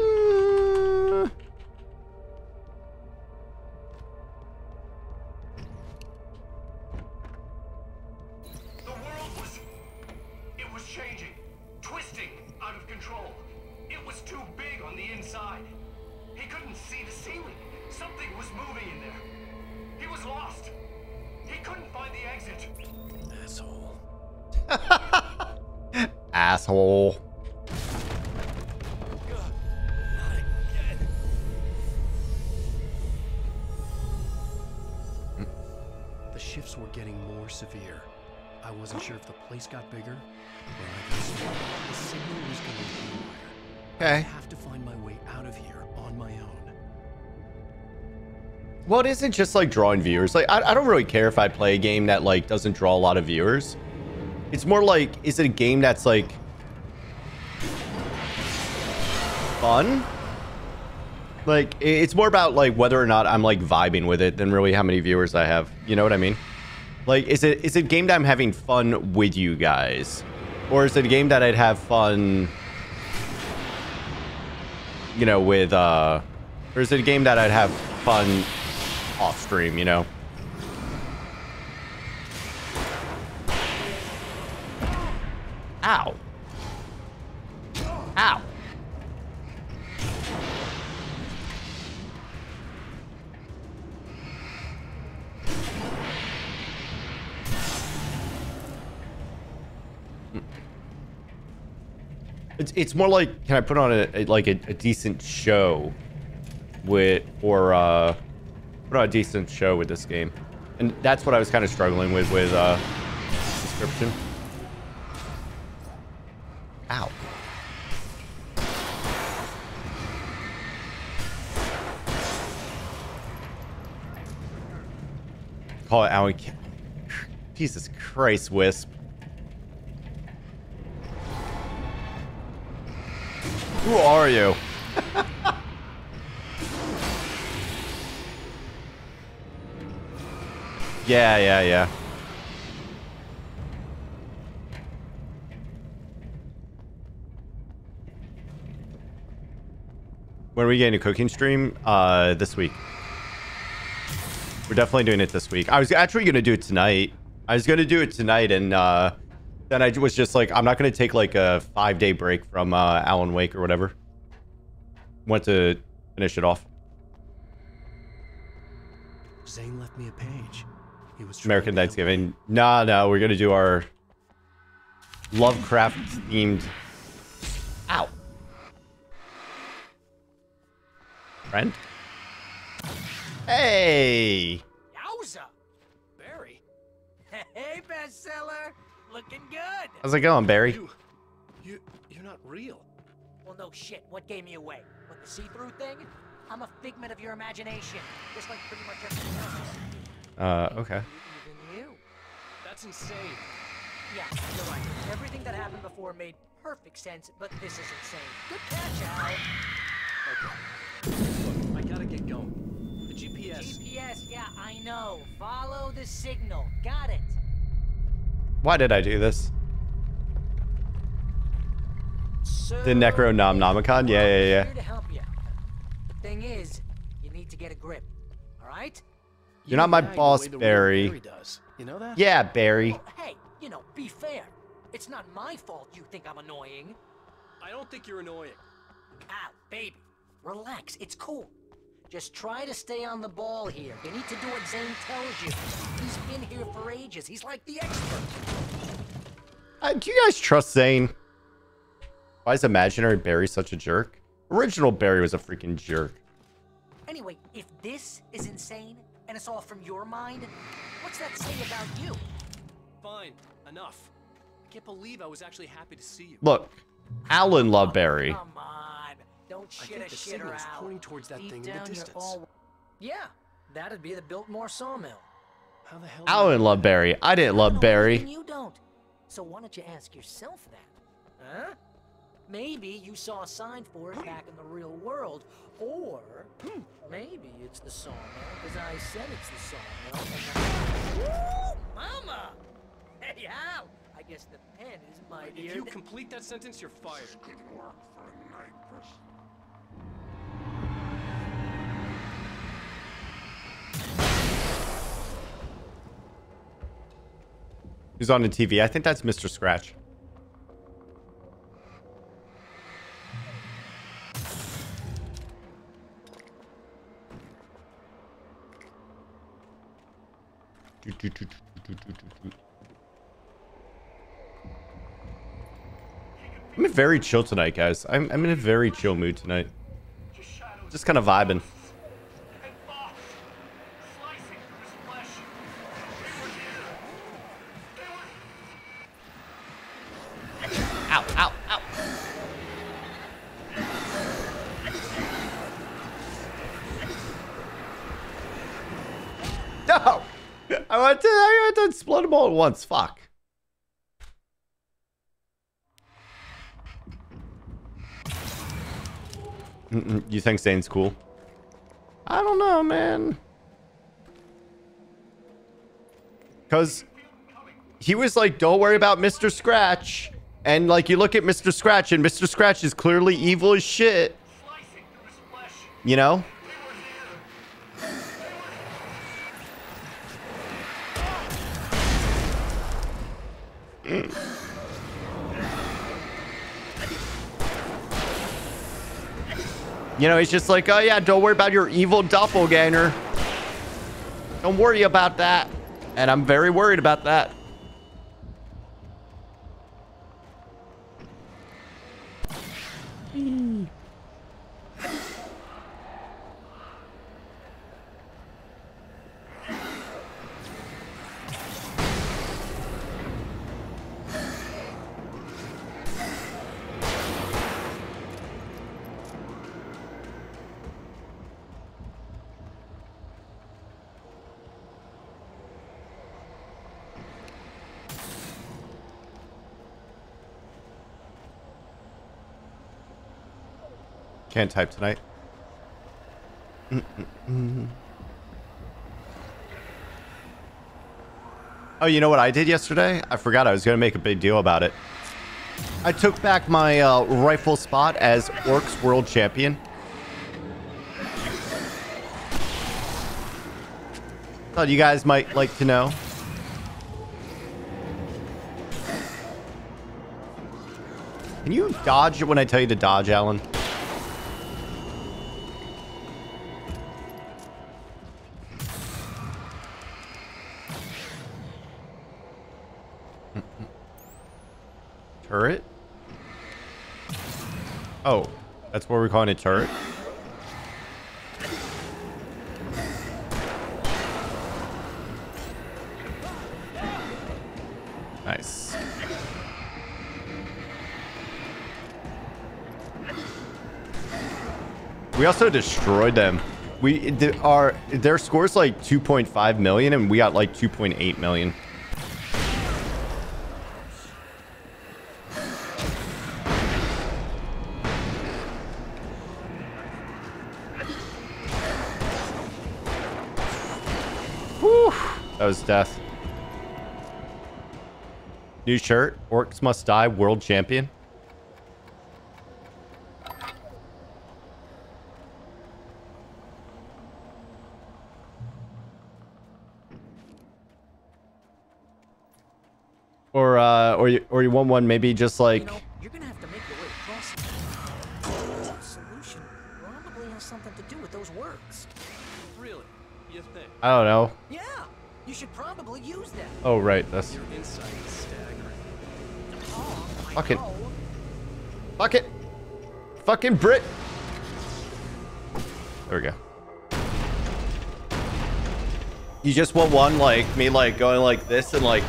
was changing, twisting, out of control. It was too big on the inside. He couldn't see the ceiling. Something was moving in there. He was lost. He couldn't find the exit. Asshole. Asshole. The shifts were getting more severe. I wasn't sure if the place got bigger, but I could see the signal was going nowhere. Okay. I have to find my way out of here on my own. Well, it isn't just like drawing viewers. Like, I don't really care if I play a game that like doesn't draw a lot of viewers. It's more like, is it a game that's like fun? Like, it's more about like whether or not I'm like vibing with it than really how many viewers I have. You know what I mean? Like, is it a game that I'm having fun with you guys? Or is it a game that I'd have fun, you know, with, or is it a game that I'd have fun off stream, you know? Ow. Ow. It's more like, can I put on a decent show with, or put on a decent show with this game? And that's what I was kind of struggling with description. Ow. Call it Alan. Jesus Christ, Wisp. Who are you? Yeah. When are we getting a cooking stream? This week. We're definitely doing it this week. I was actually going to do it tonight. And then I was just like, I'm not going to take like a 5-day break from Alan Wake or whatever. Want to finish it off. Zane left me a page. He was American Thanksgiving. No, we're going to do our Lovecraft themed. Ow. Friend? Hey! Yowza! Barry. Hey, bestseller! Looking good! How's it going, Barry? You're not real. Well, no shit. What gave me away? What, the see-through thing? I'm a figment of your imagination. Just like pretty much everything else. Okay. Even you. That's insane. Yeah, you're right. Everything that happened before made perfect sense, but this is insane. Good catch, Al. Okay. Look, I gotta get going. The GPS. GPS, yeah, I know. Follow the signal. Got it. Why did I do this? So, The Necronomicon? Yeah. Here to help you. The thing is, you need to get a grip. All right? You're not my boss, Barry. Barry does. You know that? Yeah, Barry. Well, hey, be fair. It's not my fault you think I'm annoying. I don't think you're annoying. Ow, baby. Relax, it's cool. Just try to stay on the ball here. You need to do what Zane tells you. He's been here for ages. He's like the expert. Do you guys trust Zane? Why is imaginary Barry such a jerk? Original Barry was a freaking jerk. Anyway, if this is insane, and it's all from your mind, what's that say about you? Fine, enough. I can't believe I was actually happy to see you. Look, Alan loved Barry. Come on, don't shit a shitter signal's out. pointing towards that Deep thing in the down, you're distance. all... Yeah, that'd be the Biltmore sawmill. How the hell? Alan loved Barry. I didn't love Barry. You don't. So why don't you ask yourself that? Huh? Maybe you saw a sign for it back in the real world, or maybe it's the sawmill because I said it's the sawmill. Woo, mama! Hey, Al! I guess the pen is mightier. If you complete that sentence, you're fired. Who's on the TV? I think that's Mr. Scratch. I'm very chill tonight, guys. I'm in a very chill mood tonight. Just kind of vibing. Ow, ow, ow. No! I want to explode them all at once. Fuck. You think Zane's cool? I don't know, man. Because he was like, don't worry about Mr. Scratch. And like, you look at Mr. Scratch, and Mr. Scratch is clearly evil as shit. You know? You know, he's just like, oh yeah, don't worry about your evil doppelganger. Don't worry about that. And I'm very worried about that. Can't type tonight. Oh, you know what I did yesterday? I forgot I was going to make a big deal about it. I took back my rifle spot as Orcs World Champion. Thought you guys might like to know. Can you dodge when I tell you to dodge, Alan? Turret? Oh, that's what we're calling a turret? Nice. We also destroyed them. Their score's like 2.5 million and we got like 2.8 million. Whew, that was death. New shirt, Orcs Must Die, World Champion. Or you want one maybe just like, You know, you're gonna have to make your way across. The solution probably has something to do with those words. Really? You think? I don't know. Yeah, you should probably use them. Oh right, that's Your insight is staggering. fuck it. Fuck it. Fucking Brit. There we go. You just want one like me, like going like this and like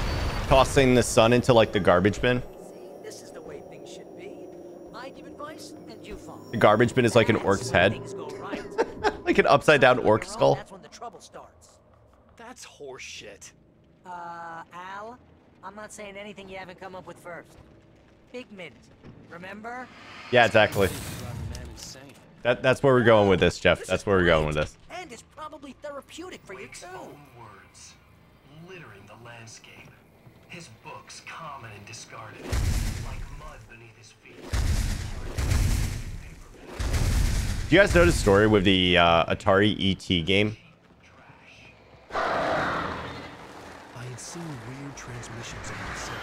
tossing the sun into like the garbage bin. This is the way things should be. I give advice and you follow. The garbage bin is like an orc's head. Like an upside down orc skull. That's when the trouble starts. That's horseshit. Al, I'm not saying anything you haven't come up with first. Big mint, remember? Yeah, exactly. That's where we're going with this, Jeff. That's where we're going with this. And it's probably therapeutic for you too. Words littering the landscape. His books common and discarded, like mud beneath his feet. Do you guys know the story with the Atari ET game? I had seen weird transmissions of myself.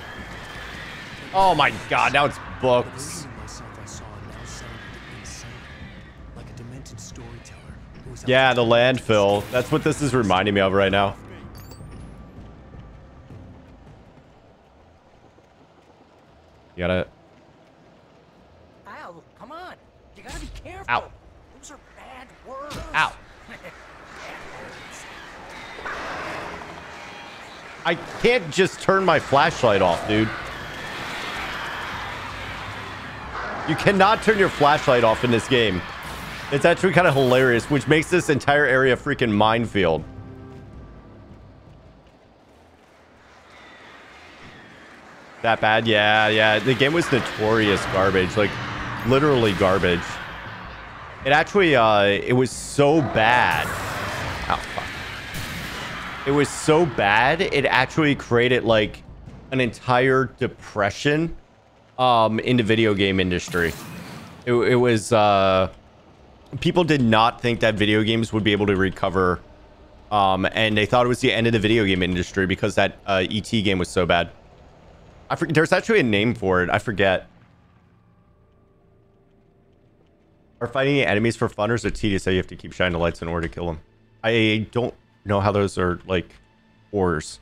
Oh my god, now it's The books. version of myself I saw now sounded insane, like a demented storyteller who was out Yeah, to the landfill. That's what this is reminding me of right now. You gotta... Al, come on. You gotta be careful. Ow. Those are bad words. Ow. I can't just turn my flashlight off, dude. You cannot turn your flashlight off in this game. It's actually kind of hilarious, which makes this entire area a freaking minefield. That bad? Yeah. The game was notorious garbage. Like, literally garbage. It actually, it was so bad. Oh, fuck. It was so bad, it actually created, like, an entire depression in the video game industry. It was, people did not think that video games would be able to recover. And they thought it was the end of the video game industry because that E.T. game was so bad. I forget, there's actually a name for it. I forget. Are fighting enemies for fun, or is it tedious that you have to keep shining the lights in order to kill them? I don't know how those are, like, ors.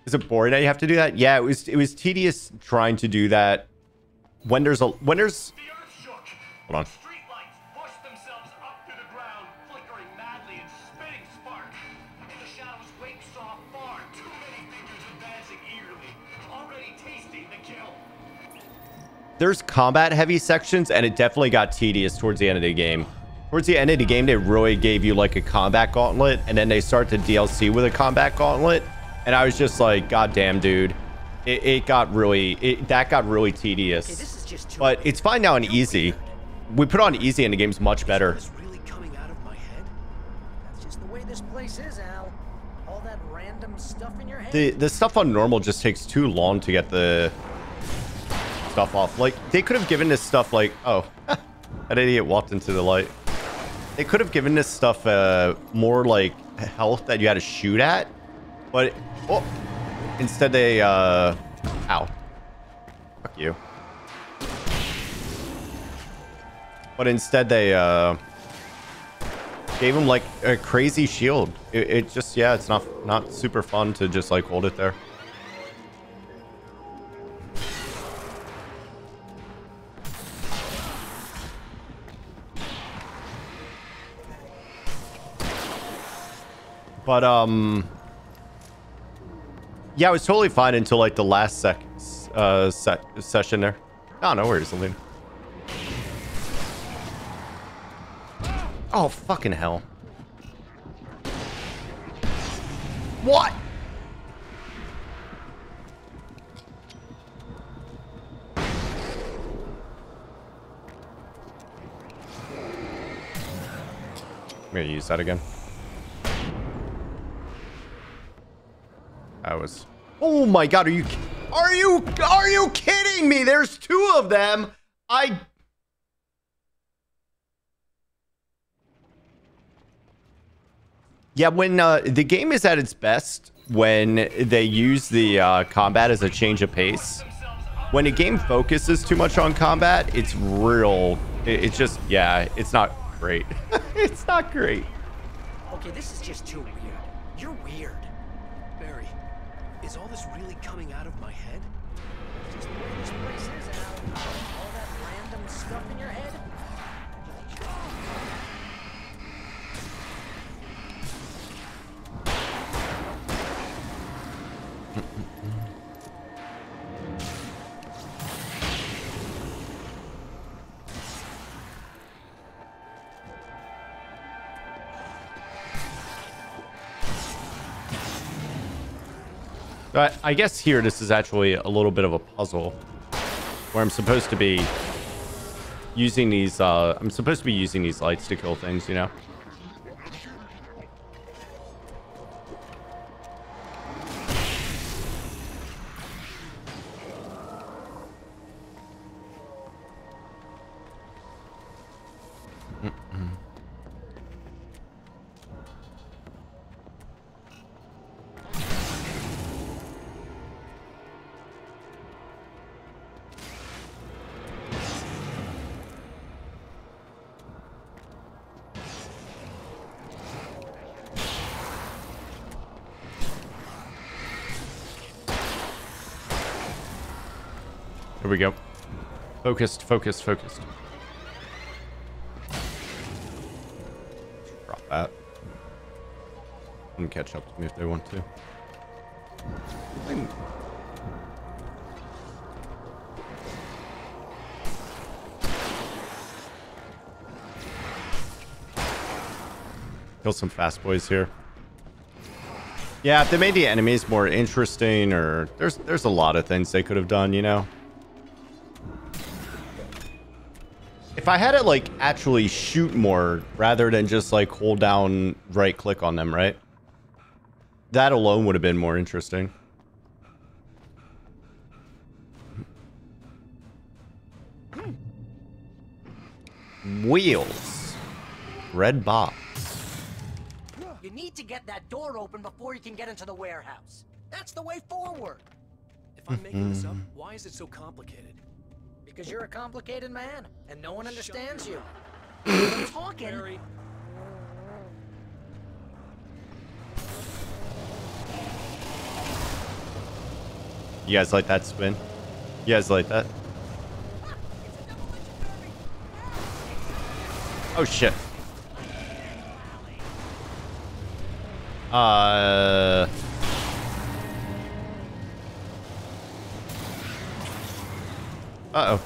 Is it boring that you have to do that? Yeah, it was tedious trying to do that. When there's hold on. There's combat heavy sections, and it definitely got tedious towards the end of the game. Towards the end of the game, they really gave you like a combat gauntlet, and then they start the DLC with a combat gauntlet, and I was just like, God damn, dude. That got really tedious. But it's fine now in easy. We put on easy, and the game's much better. That's just the way this place is, Al. All that random stuff in your head. The stuff on normal just takes too long to get the stuff off. Like, they could have given this stuff like, oh, that idiot walked into the light. They could have given this stuff more like health that you had to shoot at, but instead they ow, fuck you. But instead they gave him like a crazy shield. It just, yeah, it's not super fun to just like hold it there. But, yeah, it was totally fine until, like, the last session there. Oh, no worries, Aline. Oh, fucking hell. What? I'm gonna use that again. Oh my god, are you kidding me? There's two of them. Yeah, when the game is at its best when they use the combat as a change of pace. When a game focuses too much on combat, it's it's just, yeah, it's not great. It's not great. Okay, this is just too weird. You're weird. Barry, is all this really coming out of my head? It's just the way this place is, Al. All that random stuff in your head? I guess here this is actually a little bit of a puzzle where I'm supposed to be using these lights to kill things, you know. Here we go. Focused, focused, focused. Drop that. And catch up to me if they want to. Kill some fast boys here. Yeah, if they made the enemies more interesting, or there's a lot of things they could have done, you know. If I had to like actually shoot more rather than just like hold down right click on them, right? That alone would have been more interesting. Wheels. Red box. You need to get that door open before you can get into the warehouse. That's the way forward. If I'm making this up, why is it so complicated? Because you're a complicated man, and no one understands you. I'm talking. Barry. You guys like that spin? You guys like that? Oh shit. Uh-oh.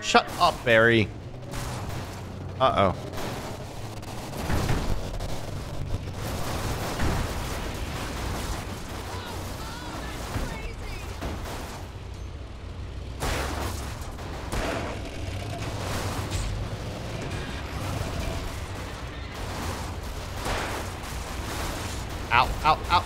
Shut up, Barry. Uh-oh. Ow, ow, ow.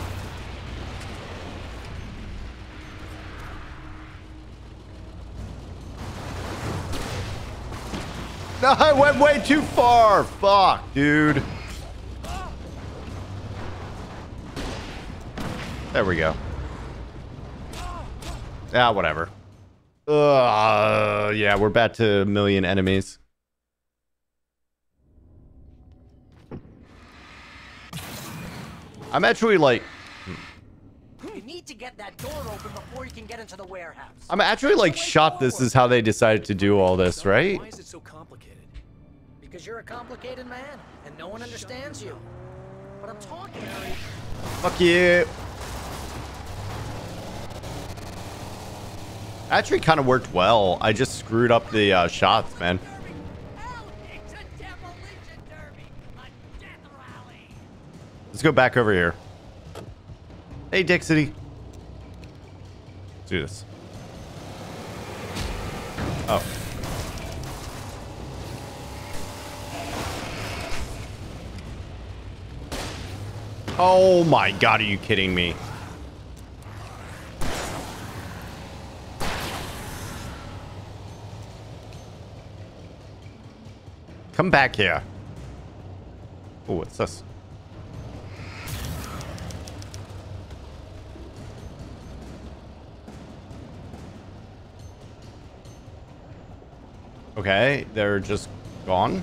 No, I went way too far. Fuck, dude. There we go. Ah, whatever. Yeah, we're back to a million enemies. I'm actually like... You need to get that door open before you can get into the warehouse. I'm actually like shocked this is how they decided to do all this, right? Why is it so complicated? Because you're a complicated man, and no one understands you. But I'm talking. Fuck you. Actually kind of worked well. I just screwed up the shots, man. Let's go back over here. Hey, Dixity. Let's do this. Oh. Oh my god, are you kidding me? Come back here. Oh, what's this? Okay, they're just gone.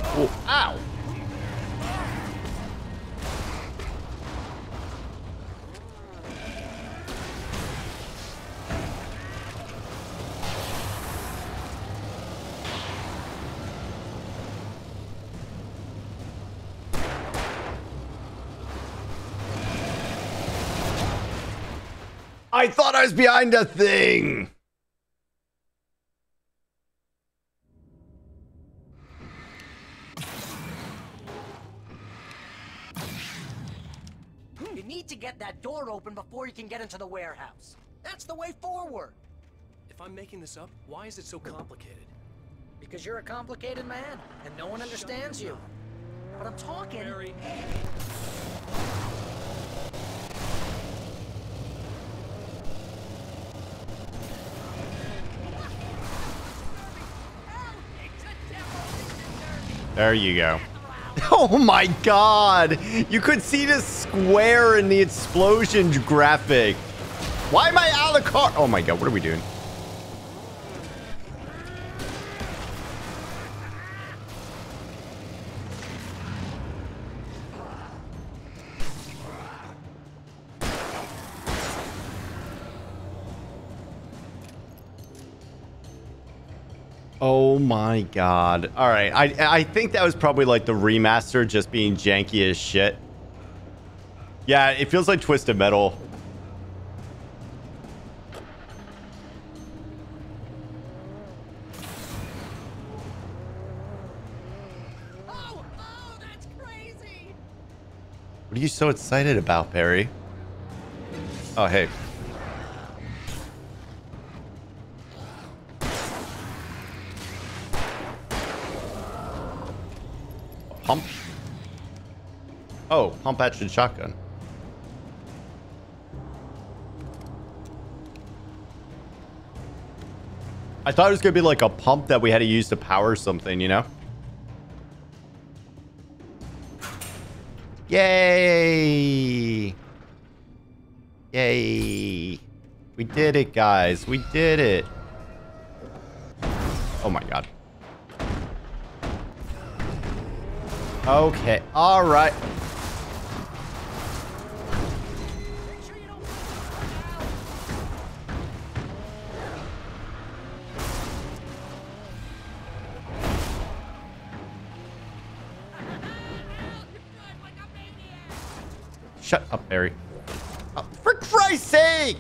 Oh, ow. I thought I was behind a thing. You need to get that door open before you can get into the warehouse. That's the way forward. If I'm making this up, why is it so complicated? Because you're a complicated man, and no one understands you. But I'm talking. Barry. There you go. Oh my god! You could see the square in the explosion graphic. Why am I out of the car? Oh my god, what are we doing? Oh my god. All right. I think that was probably like the remaster just being janky as shit. Yeah, it feels like Twisted Metal. Oh, that's crazy. What are you so excited about, Perry? Oh, hey. Pump. Oh, pump action shotgun. I thought it was going to be like a pump that we had to use to power something, you know? Yay! Yay! We did it, guys. We did it. Oh my god. Okay. All right. Shut up, Barry. Oh, for Christ's sake!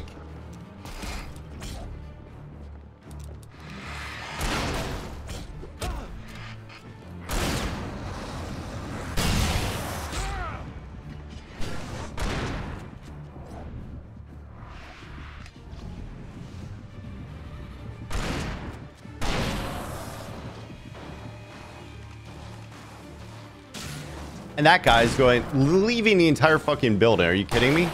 And that guy's going, leaving the entire fucking building. Are you kidding me?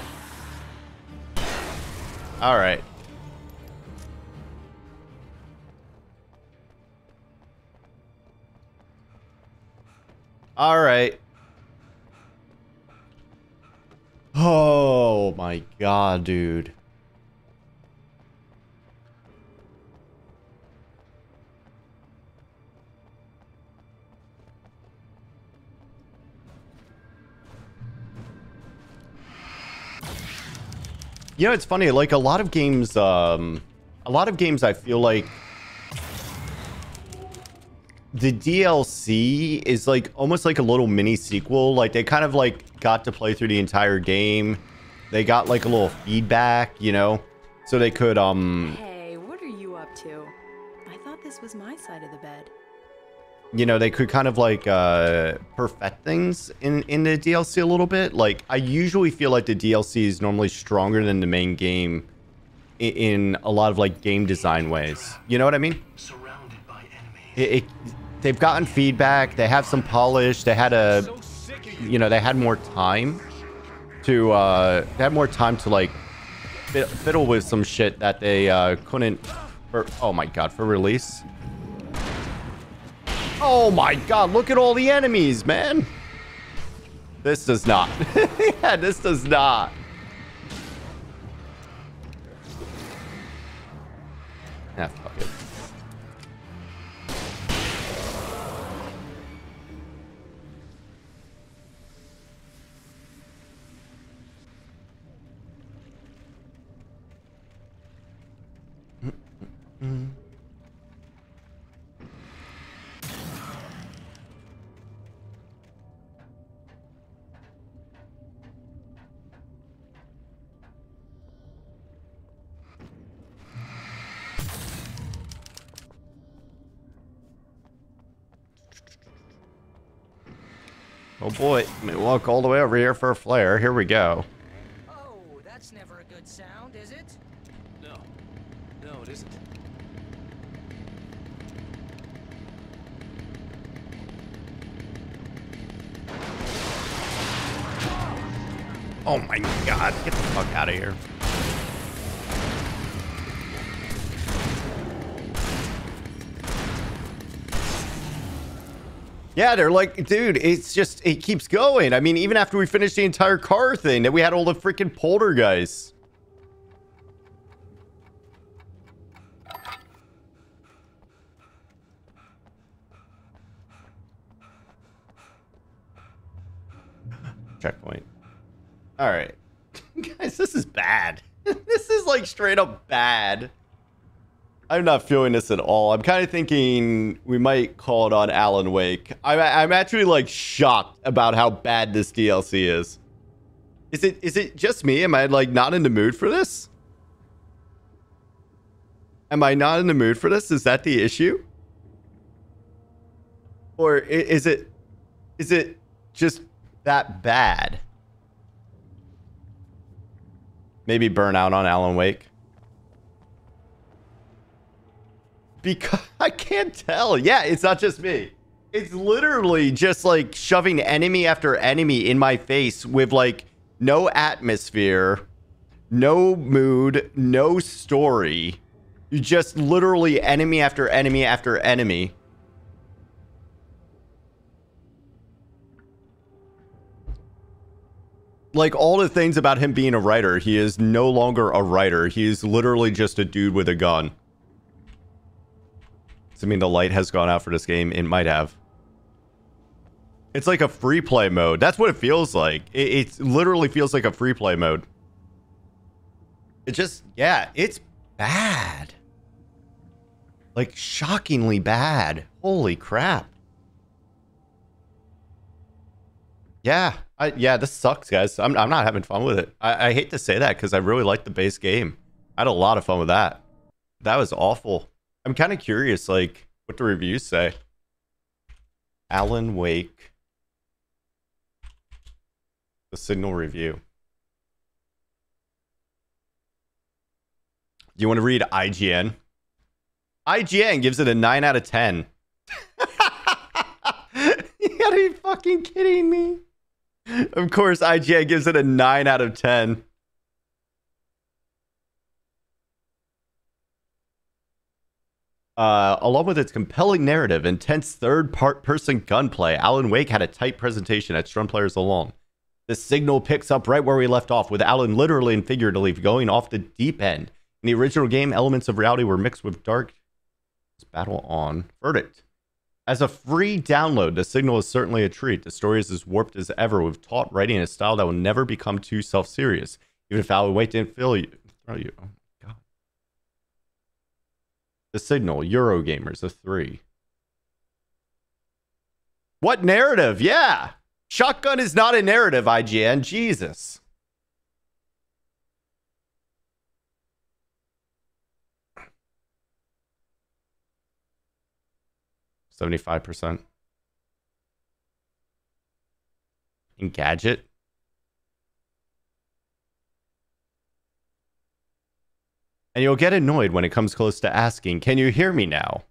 All right. All right. Oh my god, dude. You know, it's funny, like a lot of games I feel like the DLC is like almost like a little mini sequel. Like they kind of like got to play through the entire game. They got like a little feedback, you know, so they could Hey, what are you up to? I thought this was my side of the bed. You know, they could kind of like perfect things in the DLC a little bit. Like I usually feel like the DLC is normally stronger than the main game in a lot of like game design ways. You know what I mean? Surrounded by enemies. They've gotten feedback. They have some polish. They had they had more time to like fiddle with some shit that they couldn't oh my god, for release. Oh my god, look at all the enemies, man. This does not. Yeah, this does not. Ah, fuck it. Oh boy, let me walk all the way over here for a flare. Here we go. Oh, that's never a good sound, is it? No. No, it isn't. Oh my god, get the fuck out of here. Yeah, they're like, dude, it's just, it keeps going. I mean, even after we finished the entire car thing, that we had all the freaking poltergeists. Checkpoint. All right. Guys, this is bad. This is like straight up bad. I'm not feeling this at all. I'm kind of thinking we might call it on Alan Wake. I'm actually like shocked about how bad this DLC is. Is it just me? Am I like not in the mood for this? Am I not in the mood for this? Is that the issue? Or is it just that bad? Maybe burnout on Alan Wake. Because I can't tell. Yeah, it's not just me. It's literally just like shoving enemy after enemy in my face with like no atmosphere, no mood, no story. You just literally enemy after enemy after enemy. Like all the things about him being a writer, he is no longer a writer. He is literally just a dude with a gun. Does it mean the light has gone out for this game? It might have. It's like a free play mode. That's what it feels like. It literally feels like a free play mode. It just, yeah, it's bad. Like shockingly bad. Holy crap. Yeah, yeah, this sucks, guys. I'm not having fun with it. I hate to say that because I really like the base game. I had a lot of fun with that. That was awful. I'm kind of curious, like, what the reviews say. Alan Wake. The Signal review. Do you want to read IGN? IGN gives it a 9 out of 10. You gotta be fucking kidding me. Of course, IGN gives it a 9 out of 10. Along with its compelling narrative, intense third-person gunplay, Alan Wake had a tight presentation that strung players along. The Signal picks up right where we left off, with Alan literally and figuratively going off the deep end. In the original game, elements of reality were mixed with dark. Battle on. Verdict. As a free download, The Signal is certainly a treat. The story is as warped as ever, with taut writing in a style that will never become too self-serious. Even if Alan Wake didn't throw you. Oh my god. The Signal, Eurogamers, a 3. What narrative? Yeah! Shotgun is not a narrative, IGN. Jesus. %75%. Engadget. And you'll get annoyed when it comes close to asking, can you hear me now?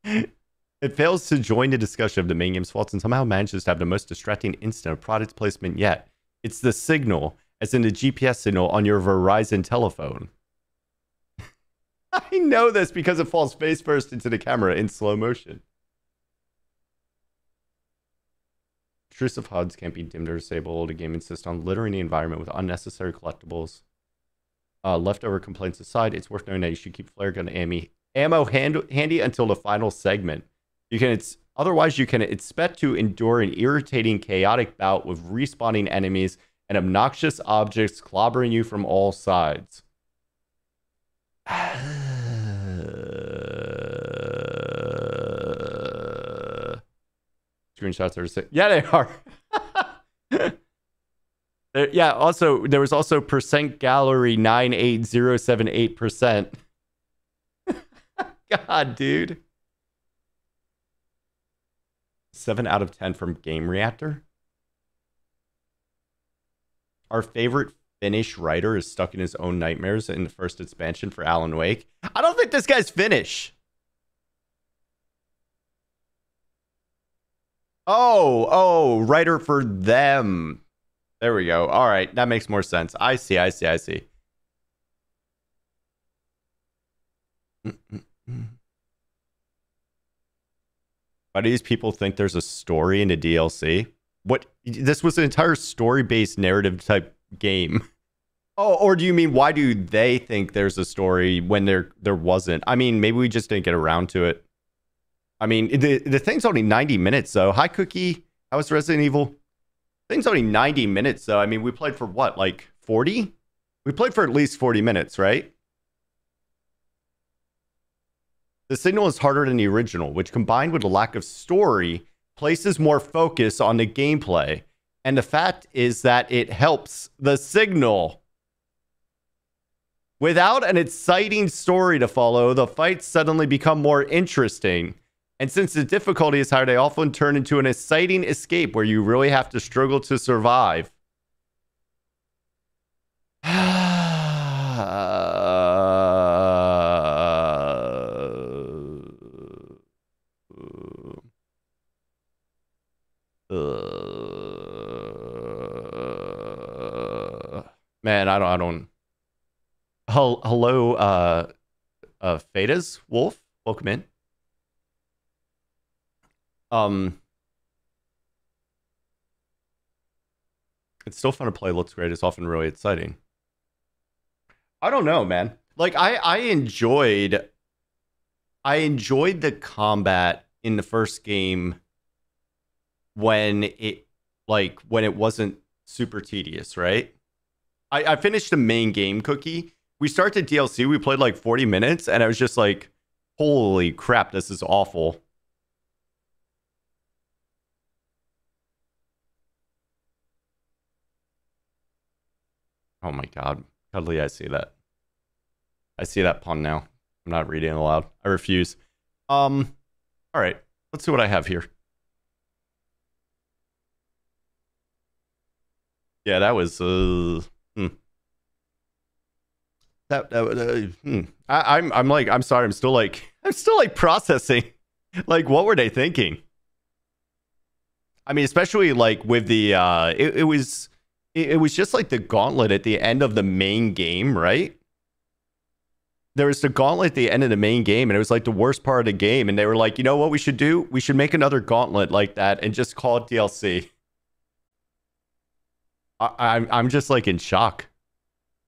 It fails to join the discussion of the main game's faults and somehow manages to have the most distracting instant of product placement yet. It's the Signal, as in the GPS signal on your Verizon telephone. I know this because it falls face first into the camera in slow motion. Intrusive HUDs can't be dimmed or disabled. The game insists on littering the environment with unnecessary collectibles. Leftover complaints aside, it's worth knowing that you should keep flare gun ammo handy until the final segment. Otherwise, you can expect to endure an irritating, chaotic bout with respawning enemies and obnoxious objects clobbering you from all sides. Screenshots are sick. Yeah, they are. Yeah, also, there was also percent gallery 98078%. God, dude. 7 out of 10 from Game Reactor. Our favorite Finnish writer is stuck in his own nightmares in the first expansion for Alan Wake. I don't think this guy's Finnish. Oh, writer for them. There we go. All right, that makes more sense. I see. Why do these people think there's a story in the DLC? What? This was an entire story-based narrative type game. Oh, or do you mean why do they think there's a story when there wasn't? I mean, maybe we just didn't get around to it. I mean, the thing's only 90 minutes, though. Hi, Cookie. How was Resident Evil? Thing's only 90 minutes, though. I mean, we played for what, like 40? We played for at least 40 minutes, right? The Signal is harder than the original, which combined with a lack of story, places more focus on the gameplay. And the fact is that it helps the Signal. Without an exciting story to follow, the fights suddenly become more interesting. And since the difficulty is higher, they often turn into an exciting escape where you really have to struggle to survive. Man, I don't. Hello, Fedas Wolf, welcome in. It's still fun to play. Looks great. It's often really exciting. I don't know, man. Like I enjoyed the combat in the first game when it wasn't super tedious, right? I finished the main game, Cookie. We started DLC, we played like 40 minutes, and I was just like, holy crap, this is awful. Oh my god. Cuddly, I see that. I see that pun now. I'm not reading it aloud. I refuse. Alright. Let's see what I have here. Yeah, that was I'm sorry, I'm still like processing. Like, what were they thinking? I mean, especially like with the it was just like the gauntlet at the end of the main game, right? There was the gauntlet at the end of the main game, and it was like the worst part of the game, and they were like, you know what we should do? We should make another gauntlet like that and just call it DLC. I'm just like in shock.